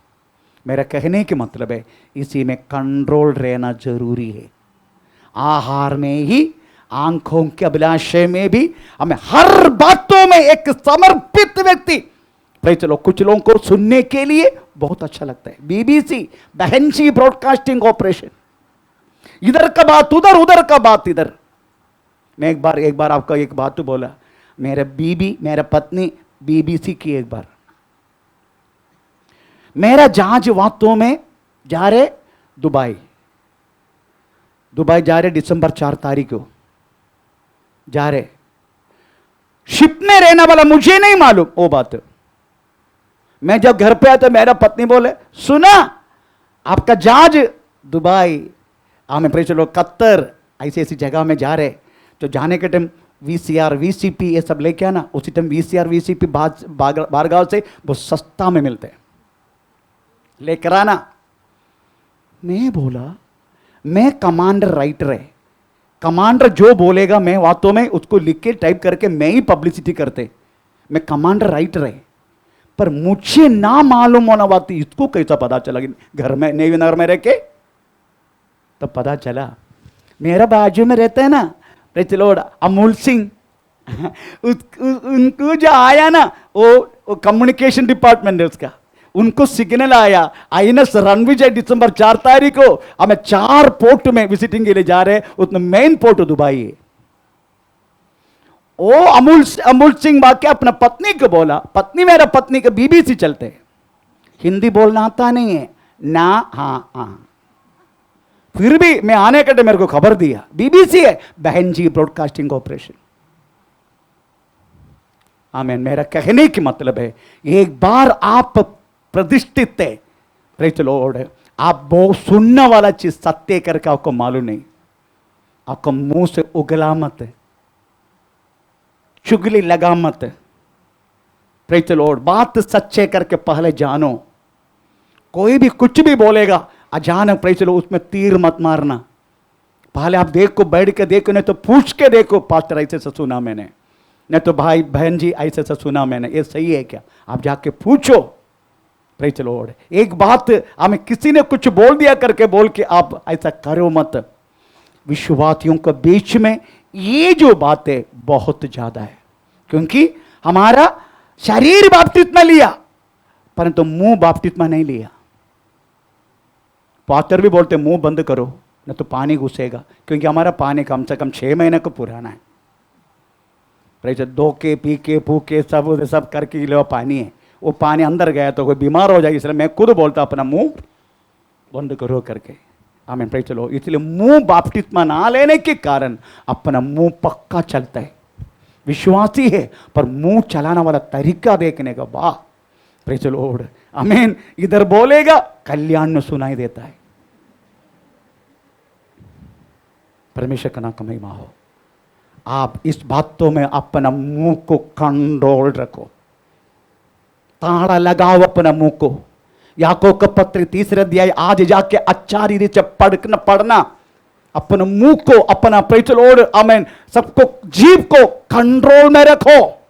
मेरा कहने के मतलब है इसी में कंट्रोल रहना जरूरी है। आहार में ही, आंखों के अभिलाषा में भी, हमें हर बातों में एक समर्पित व्यक्ति। चलो, कुछ लोगों को सुनने के लिए बहुत अच्छा लगता है, बीबीसी, बहनजी ब्रॉडकास्टिंग कॉर्पोरेशन, इधर का बात उधर, उधर का बात इधर। मैं एक बार आपका एक बात तो बोला, मेरा पत्नी बीबीसी की, एक बार मेरा जहाज वातों में जा रहे दुबई जा रहे, दिसंबर 4 तारीख को जा रहे। शिप में रहने वाला मुझे नहीं मालूम वो बात। मैं जब घर पे आया तो मेरा पत्नी बोले, सुना आपका जहाज दुबई, हमें प्रेज़ द लॉर्ड, कतर, ऐसी जगह में जा रहे। तो जाने के टाइम वीसीआर वीसीपी ये सब लेके आना। उसी टाइम वीसीआर वीसीपी बारगांव से बहुत सस्ता में मिलते हैं, लेकर आना। मैं बोला, मैं कमांडर राइटर है, कमांडर जो बोलेगा मैं वातों में उसको लिख के टाइप करके मैं ही पब्लिसिटी करते। मैं कमांडर राइटर है, पर मुझे ना मालूम होना बात इसको कैसा पता चला? घर में नेवी नगर में रह के तो पता चला। मेरा बाजू में रहता है ना, praise the Lord, Amul Singh, उनको जो आया ना, वो कम्युनिकेशन डिपार्टमेंट है उसका, उनको सिग्नल आया, आईएनएस रणविजय दिसंबर 4 तारीख को हमें 4 पोर्ट में विजिटिंग के लिए जा रहे हैं, उसमें मेन पोर्ट दुबई है। ओ अमूल सिंह वाक्य अपना पत्नी को बोला, पत्नी मेरा पत्नी के बीबीसी चलते, हिंदी बोलना आता नहीं है ना, हाँ, फिर भी मैं आने के टाइम मेरे को खबर दिया, बीबीसी है, बहनजी ब्रॉडकास्टिंग कॉर्पोरेशन। आमीन। मेरा कहने की मतलब है, एक बार आप प्रतिष्ठित है, प्रेज़ द लॉर्ड, आप वो सुनने वाला चीज सत्य करके आपको मालूम नहीं, आपको मुंह से उगला मत, चुगली लगा मत। प्रेज़ द लॉर्ड, बात सच्चे करके पहले जानो। कोई भी कुछ भी बोलेगा अजान, प्रेज़ द लॉर्ड, उसमें तीर मत मारना। पहले आप देखो, बैठ के देखो, नहीं तो पूछ के देखो, पास्टर ऐसे से सुना मैंने, नहीं तो भाई बहन जी ऐसे से सुना मैंने, ये सही है क्या? आप जाके पूछो। प्रेज़ द लॉर्ड, एक बात हमें किसी ने कुछ बोल दिया करके बोल के आप ऐसा करो मत। विश्वासियों के बीच में ये जो बात है बहुत ज्यादा है, क्योंकि हमारा शरीर बपतिस्मा लिया परंतु मुंह बपतिस्मा नहीं लिया। पास्टर भी बोलते मुंह बंद करो न तो पानी घुसेगा, क्योंकि हमारा पानी कम से कम 6 महीने का पुराना है। प्रेज़ द लॉर्ड, दो के पी के फूके सब करके लो पानी है, वो पानी अंदर गया तो कोई बीमार हो जाएगी, इसलिए मैं खुद बोलता अपना मुंह बंद करो करके। आमीन। प्रेज़ द लॉर्ड, इसलिए मुंह बपतिस्मा ना लेने के कारण अपना मुंह पक्का चलता है, विश्वासी है पर मुंह चलाने वाला तरीका देखने का बाद, प्रेज़ द लॉर्ड, आमीन, इधर बोलेगा कल्याण में सुनाई देता है। परमेश्वर का नाम का महिमा हो। आप इस बातों में अपना मुंह को कंट्रोल रखो, ताड़ा लगाओ अपना मुंह को। याकूब का पत्र 3 अध्याय आज जाके अच्छा रीति से पढ़ना, अपने मुंह को, अपना प्रेज द लॉर्ड आमेन, सबको जीव को कंट्रोल में रखो।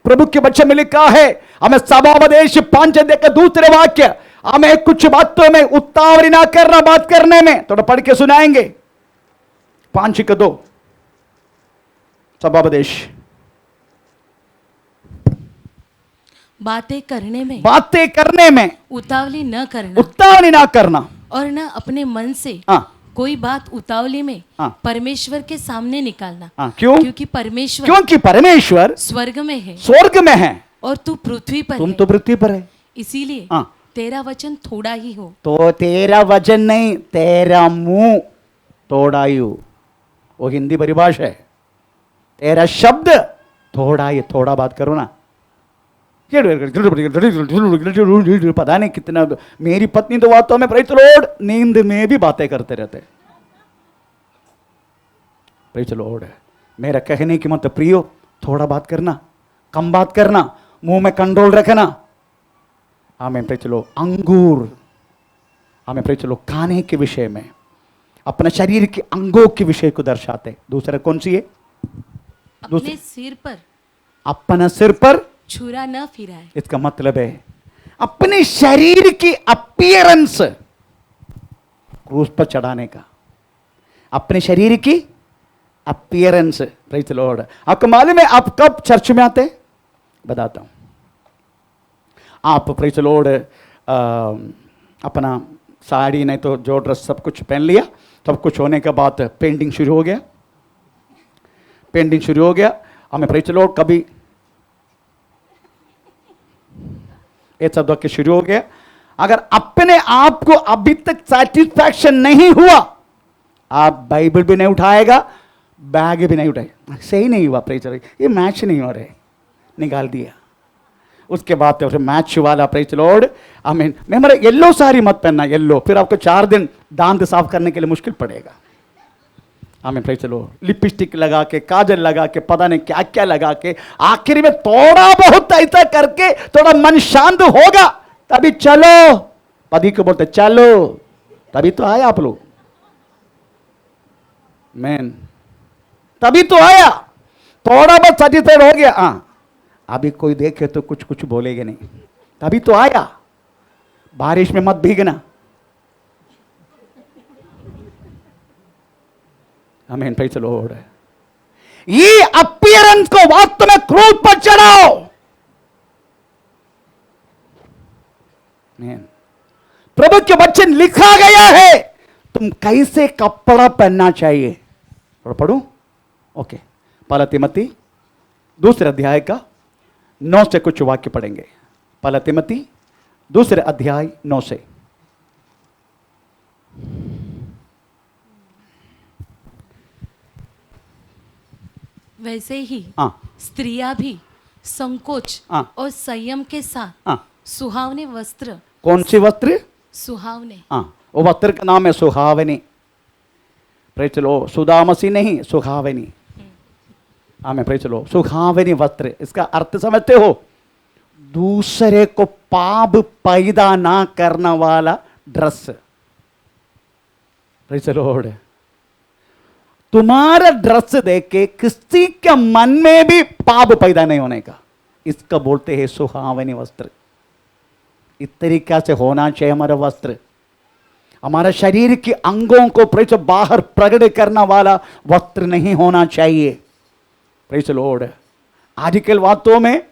प्रभु के बच्चे में लिखा है हमें सभावदेश 5 अध्याय का दूसरे वाक्य, हमें कुछ बातों में उतावली ना करना, बात करने में। थोड़ा पढ़ के सुनाएंगे 5:2 सभावदेश। बातें करने में उतावली न करना और न अपने मन से कोई बात उतावली में परमेश्वर के सामने निकालना। क्योंकि परमेश्वर स्वर्ग में है और तू पृथ्वी पर तुम तो पृथ्वी पर है। इसीलिए तेरा वचन थोड़ा ही हो। तो तेरा वचन नहीं, तेरा मुंह थोड़ा ही हो। वो हिंदी परिभाषा है। तेरा शब्द थोड़ा ही, थोड़ा बात करो ना। पता नहीं कितना, मेरी पत्नी तो वास्तव में प्रेज द लॉर्ड नींद में भी बातें करते रहते। Praise the Lord. मेरा कहने की मतलब प्रियो, थोड़ा बात करना, कम बात करना, मुंह में कंट्रोल रखना। हमें प्रेज द लॉर्ड अंगूर, हमें प्रेज द लॉर्ड खाने के विषय में, अपने शरीर के अंगों के विषय को दर्शाते। दूसरा कौन सी है? अपने सिर पर छुरा न फिराए। इसका मतलब है अपने शरीर की अपीयरेंस क्रूस पर चढ़ाने का। अपने शरीर की अपीयरेंस। Praise the Lord. आपको मालूम है आप कब चर्च में आते हैं? बताता हूं। आप प्रेज द लॉर्ड अपना साड़ी नहीं तो जो ड्रेस सब कुछ पहन लिया, सब कुछ होने के बाद पेंटिंग शुरू हो गया। हमें प्रेज द लॉर्ड कभी ये सब वाक्य शुरू हो गया। अगर अपने आप को अभी तक सेटिस्फैक्शन नहीं हुआ, आप बाइबल भी नहीं उठाएगा, बैग भी नहीं उठाएगा। सही नहीं हुआ प्रेज द लॉर्ड, ये मैच नहीं हो रहे, निकाल दिया। उसके बाद तो फिर मैच वाला प्रेज द लॉर्ड आमीन। मैं मेरा येलो साड़ी मत पहनना, येलो, फिर आपको 4 दिन दांत साफ करने के लिए मुश्किल पड़ेगा। हमें प्रेज द लॉर्ड लिपस्टिक लगा के, काजल लगा के, पता नहीं क्या क्या लगा के, आखिर में थोड़ा बहुत ऐसा करके थोड़ा मन शांत होगा तभी चलो। पति को बोलते चलो, तभी तो आया आप लोग। मैन तभी तो आया, थोड़ा बहुत सैटिस्फाइड हो गया। अभी कोई देखे तो कुछ कुछ बोलेगे नहीं, तभी तो आया। बारिश में मत भीगना। आमीन। Praise the Lord. ये अपीयरेंस को वास्तव में क्रूस पर चढ़ाओ। प्रभु के वचन लिखा गया है तुम कैसे कपड़ा पहनना चाहिए। पढ़ू ओके। पहला तिमोथी 2 अध्याय का 9 से कुछ वाक्य पढ़ेंगे। पहला तिमोथी 2 अध्याय 9 से। वैसे ही स्त्रियां भी संकोच और संयम के साथ सुहावने वस्त्र। कौन सी वस्त्र? सुहावने। वो वस्त्र का नाम है सुहावनी। Praise the Lord. सुदामसी नहीं, सुहावनी। आमीन। Praise the Lord. सुहावनी वस्त्र, इसका अर्थ समझते हो? दूसरे को पाप पैदा ना करने वाला ड्रेस। Praise the Lord. तुम्हारा ड्रेस देख के किसी के मन में भी पाप पैदा नहीं होने का, इसका बोलते हैं सुहावनी वस्त्र। इस तरीका से होना चाहिए हमारा वस्त्र। हमारा शरीर के अंगों को प्रेज बाहर प्रकट करने वाला वस्त्र नहीं होना चाहिए। Praise Lord. आजकल बातों में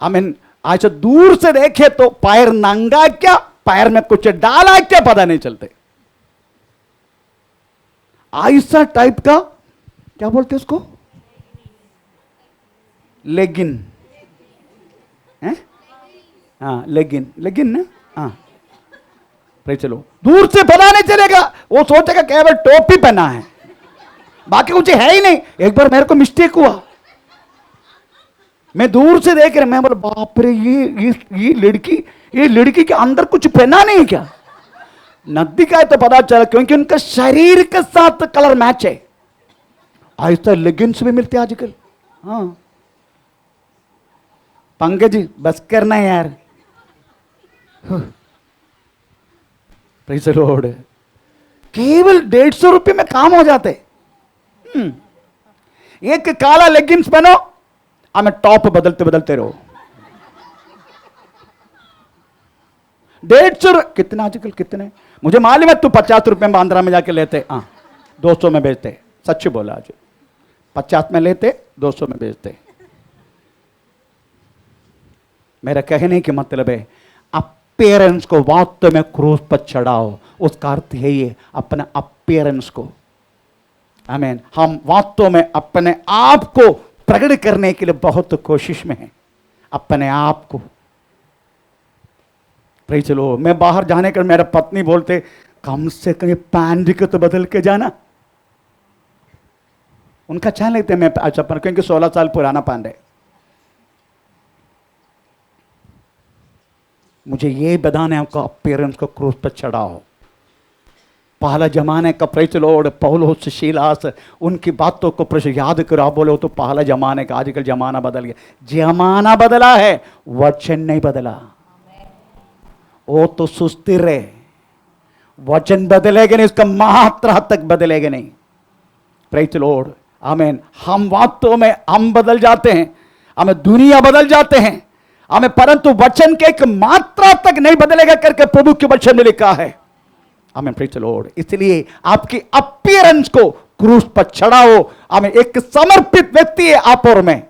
आमीन, आज दूर से देखे तो पैर नंगा क्या, पैर में कुछ डाला क्या पता नहीं चलते। ऐसा टाइप का क्या बोलते उसको? लेगिन है? लेगिन ना। चलो, दूर से पता नहीं चलेगा, वो सोचेगा केवल टोपी पहना है, बाकी कुछ है ही नहीं। एक बार मेरे को मिस्टेक हुआ, मैं दूर से देख रहा, मैं बोला बाप रे ये लड़की के अंदर कुछ पहना नहीं क्या? नदी का है तो पता चला, क्योंकि उनका शरीर के साथ कलर मैच है। ऐसा लेगिंग्स भी मिलते आजकल। हाँ पंकज जी बस करना है यार। Praise the Lord. केवल 150 रुपये में काम हो जाते। एक काला लेगिंग्स पहनो, हमें टॉप बदलते बदलते रहो। 150 कितना आजकल कितने, मुझे मालूम है तू 50 रुपए में आंध्रा में जाके लेते, हाँ 200 में बेचते, सच बोला आज, 50 में लेते 200 में बेचते। मेरा कहने की मतलब है अपीयरेंस को वास्तव में क्रूस पर चढ़ाओ। उसका अर्थ है ये अपने अपीयरेंस को, आमीन। हम वास्तव में अपने आप को प्रकट करने के लिए बहुत कोशिश में हैं, अपने आप को। Praise the Lord. मैं बाहर जाने का, मेरा पत्नी बोलते कम से कम पैंट को तो बदल के जाना। उनका चाह लेते मैं अच्छा पर, क्योंकि 16 साल पुराना पैंट है। मुझे ये बताना है आपको, अपीयरेंस को क्रूस पर चढ़ाओ। पहला जमाने का, प्रेज़ द लॉर्ड, पौलुस शीलास, उनकी बातों को प्रश्न याद करो। आप बोलो तो पहला जमाने का, आजकल जमाना बदल गया। जमाना बदला है, वचन नहीं बदला। वो तो सुस्थिर है, वचन बदलेगा नहीं, उसका मात्रा तक बदलेगा नहीं। प्रेज़ द लॉर्ड, आमीन। हम वास्तव में हम बदल जाते हैं, हमें दुनिया बदल जाते हैं हमें, परंतु वचन के एक मात्रा तक नहीं बदलेगा करके प्रभु के वचन में लिखा है। आमीन, प्रेज़ द लॉर्ड। इसलिए आपकी अपीयरेंस को क्रूस पर चढ़ाओ। हमें एक समर्पित व्यक्ति है आप और मैं।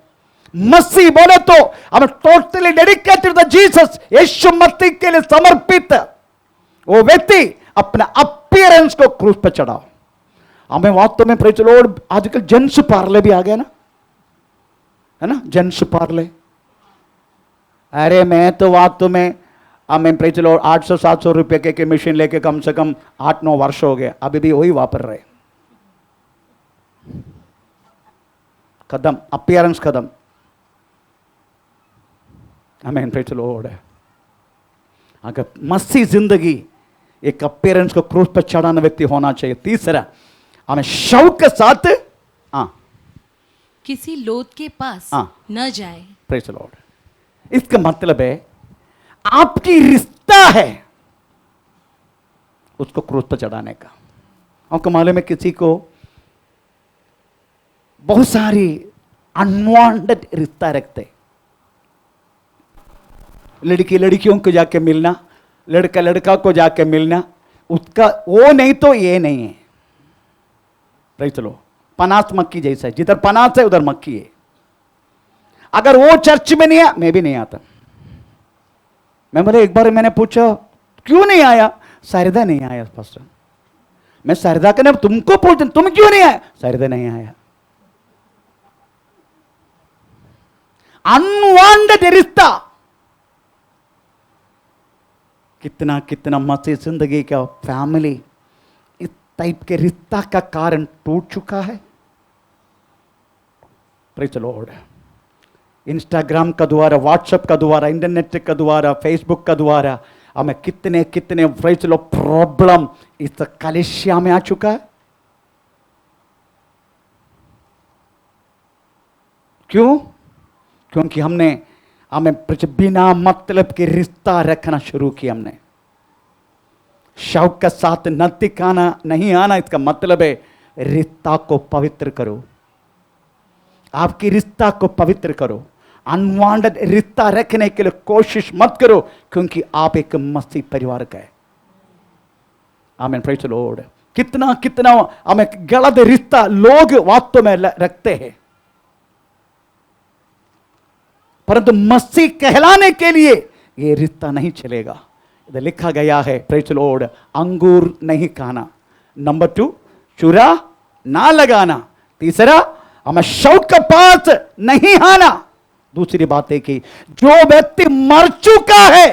मसीह बोले तो हमें टोटली डेडिकेटेड टू जीसस, यीशु मसीह के लिए समर्पित वो व्यक्ति अपना अपीयरेंस को क्रूस पर चढ़ाओ। हमें वास्तव में, प्रेज़ द लॉर्ड, आजकल जेंट्स पार्ले भी आ गया ना, है ना, जेंट्स पार्ले। अरे मैं तो वास्तव में, हमें प्रेज़ द लॉर्ड 800-700 रुपए के मशीन लेके कम से कम 8-9 वर्ष हो गए, अभी भी वही वापर रहे। कदम अपीयरेंस कदम, आमीन, प्रेज़ द लॉर्ड। अगर मसीह जिंदगी एक अपीयरेंस को क्रूस पर चढ़ाने व्यक्ति होना चाहिए। तीसरा, हमें शौक के साथ किसी लोथ के पास न जाए। Praise the Lord. इसका मतलब है आपकी रिश्ता है उसको क्रूस पर चढ़ाने का। आपको मालूम है किसी को बहुत सारी अनवांटेड रिश्ता रखते, लड़की लड़कियों को जाके मिलना, लड़का लड़का को जाके मिलना, उसका वो नहीं तो ये नहीं है। Praise the Lord. पनास मक्खी जैसा है, जिधर पनास है उधर मक्खी है। अगर वो चर्च में नहीं आया, मैं भी नहीं आता। मैं बोले, एक बार मैंने पूछा क्यों नहीं आया, शारदा नहीं आया पास्टर। मैं शारदा के, तुमको पूछता तुम क्यों नहीं आया, शारदा नहीं आया। अनवांटेड रिश्ता, कितना कितना मसीह जिंदगी का फैमिली इस टाइप के रिश्ता का कारण टूट चुका है। Praise the Lord. इंस्टाग्राम का द्वारा, व्हाट्सएप का द्वारा, इंटरनेट का द्वारा, फेसबुक का द्वारा हमें कितने कितने प्रेज़ द लॉर्ड प्रॉब्लम इस कलीसिया में आ चुका है। क्यों? क्योंकि हमने हमें बिना मतलब के रिश्ता रखना शुरू किया। हमने शौक के साथ नैतिक आना नहीं आना, इसका मतलब है रिश्ता को पवित्र करो, आपकी रिश्ता को पवित्र करो। अनवांटेड रिश्ता रखने के लिए कोशिश मत करो, क्योंकि आप एक मसीह परिवार का है। आमीन, प्रेज़ द लॉर्ड। कितना कितना हमें गलत रिश्ता लोग वास्तव में रखते हैं, परंतु मसीह कहलाने के लिए ये रिश्ता नहीं चलेगा। इधर लिखा गया है, प्रेज़ द लॉर्ड, अंगूर नहीं खाना। नंबर 2, चूरा ना लगाना। तीसरा, हमें शौक के पास नहीं आना। दूसरी बात है कि जो व्यक्ति मर चुका है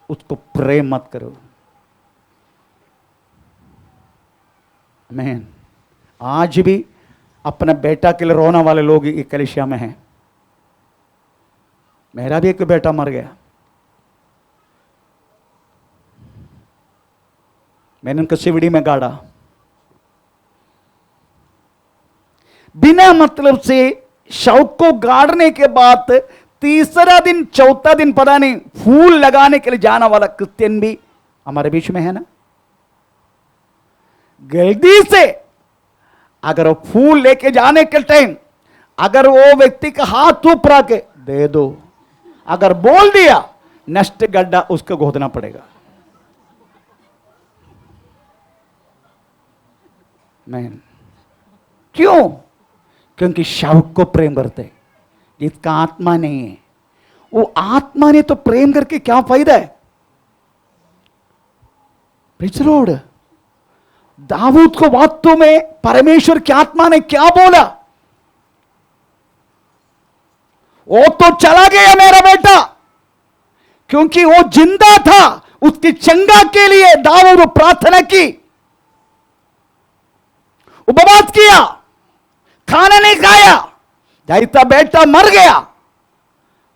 उसको प्रेम मत करो। आमीन। आज भी अपने बेटा के लिए रोने वाले लोग इस कलीसिया में हैं। मेरा भी एक बेटा मर गया, मैंने उनको सिवड़ी में गाड़ा। बिना मतलब से शौक को गाड़ने के बाद तीसरा दिन चौथा दिन पता नहीं फूल लगाने के लिए जाने वाला क्रिश्चियन भी हमारे बीच में है ना। जल्दी से अगर वो फूल लेके जाने के टाइम अगर वो व्यक्ति का हाथ ऊपर आके दे दो, अगर बोल दिया नेक्स्ट गड्ढा उसको खोदना पड़ेगा। मैन क्यों? क्योंकि शाऊक को प्रेम करते, जिसका आत्मा नहीं है। वो आत्मा ने तो प्रेम करके क्या फायदा है? Praise the Lord. दाऊद को वास्तव में परमेश्वर की आत्मा ने क्या बोला? वो तो चला गया मेरा बेटा, क्योंकि वो जिंदा था। उसकी चंगा के लिए दाऊद प्रार्थना की, उपवास किया, खाना नहीं खाया। जैसा बेटा मर गया,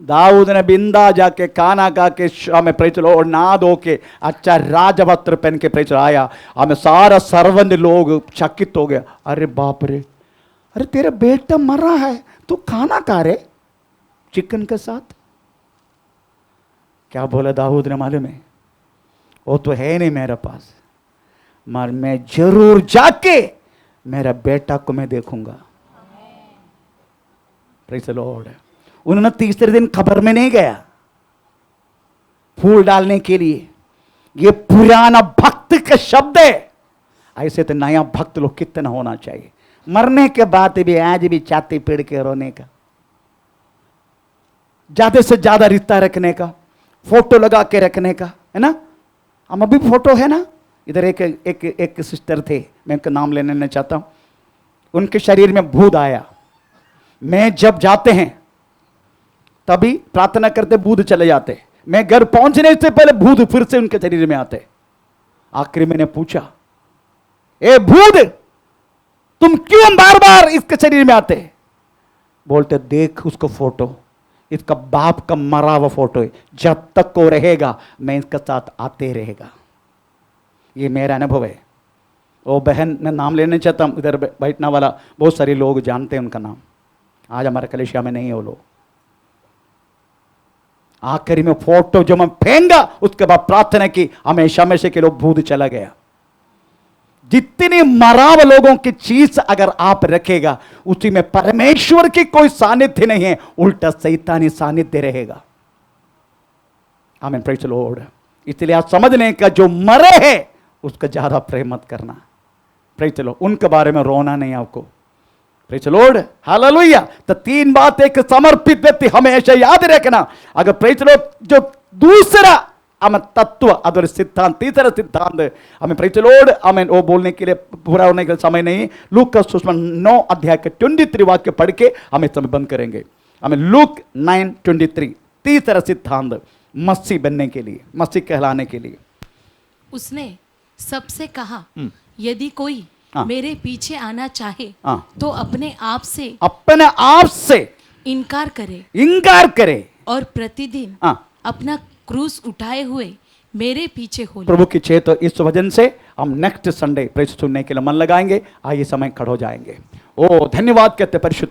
दाऊद ने बिंदा जाके खाना खा के हमें प्रेज़ द लॉर्ड नहा धो के अच्छा राजवस्त्र पहन के प्रेज़ आया। हमें सारा सर्वंत लोग चकित हो गया। अरे बाप रे, अरे तेरा बेटा मरा है, तू खाना खा रहे चिकन के साथ? क्या बोला दाऊद ने मालूम है? वो तो है नहीं मेरे पास, मगर मैं जरूर जाके मेरा बेटा को मैं देखूंगा। Praise the Lord. उन्होंने तीसरे दिन खबर में नहीं गया फूल डालने के लिए। ये पुराना भक्त का शब्द है। ऐसे तो नया भक्त लोग कितना होना चाहिए। मरने के बाद भी आज भी छाती पीड़ के रोने का, ज्यादा से ज्यादा रिश्ता रखने का, फोटो लगा के रखने का, है ना? हम अभी फोटो है ना, इधर एक सिस्टर थे, मैं उनका नाम लेने नहीं चाहता हूं। उनके शरीर में भूत आया। मैं जब जाते हैं तभी प्रार्थना करते भूत चले जाते। मैं घर पहुंचने से पहले भूत फिर से उनके शरीर में आते। आखिरी मैंने पूछा, ए भूत, तुम क्यों बार बार इसके शरीर में आते? बोलते, देख उसको फोटो, इसका बाप का मरा हुआ फोटो है। जब तक वो रहेगा मैं इसके साथ आते रहेगा। ये मेरा अनुभव है। वो बहन, मैं नाम लेना चाहता हूं, इधर बैठने वाला बहुत सारे लोग जानते हैं उनका नाम। आज हमारे कलेशिया में नहीं है वो लोग। आखिरी में फोटो जो मैं फेंगा, उसके बाद प्रार्थना की, हमेशा हमेशा के लोग भूत चला गया। जितनी मराव लोगों की चीज अगर आप रखेगा, उसी में परमेश्वर की कोई सानिध्य नहीं है, उल्टा शैतानी सानिध्य रहेगा। आमीन, प्रेज़ द लॉर्ड। इसलिए आप समझने का, जो मरे हैं उसका ज्यादा प्रेम मत करना। Praise the Lord. उनके बारे में रोना नहीं आपको। Praise the Lord, hallelujah. तो तीन बात एक समर्पित व्यक्ति हमेशा याद रखना। अगर प्रेज़ द लॉर्ड जो दूसरा हमें तत्व, अदर सिद्धांत, तीसरा सिद्धांत हमें प्रेज़ द लॉर्ड, हमें वो बोलने के लिए पूरा होने का समय नहीं। लूक का सुसमाचार 9 अध्याय के 23 वाक्य पढ़ के हमें समय बंद करेंगे। हमें लूक 9:23 तीसरा सिद्धांत मसीह बनने के लिए, मसीह कहलाने के लिए। उसने सबसे कहा, यदि कोई मेरे पीछे आना चाहे तो अपने आप से इनकार करे और प्रतिदिन अपना क्रूस उठाए हुए मेरे पीछे हो। प्रभु की इच्छा तो इस वजन से हम नेक्स्ट संडे प्रेरित सुनने के लिए मन लगाएंगे। आइए समय खड़े हो जाएंगे। ओ धन्यवाद कहते परिशुद्ध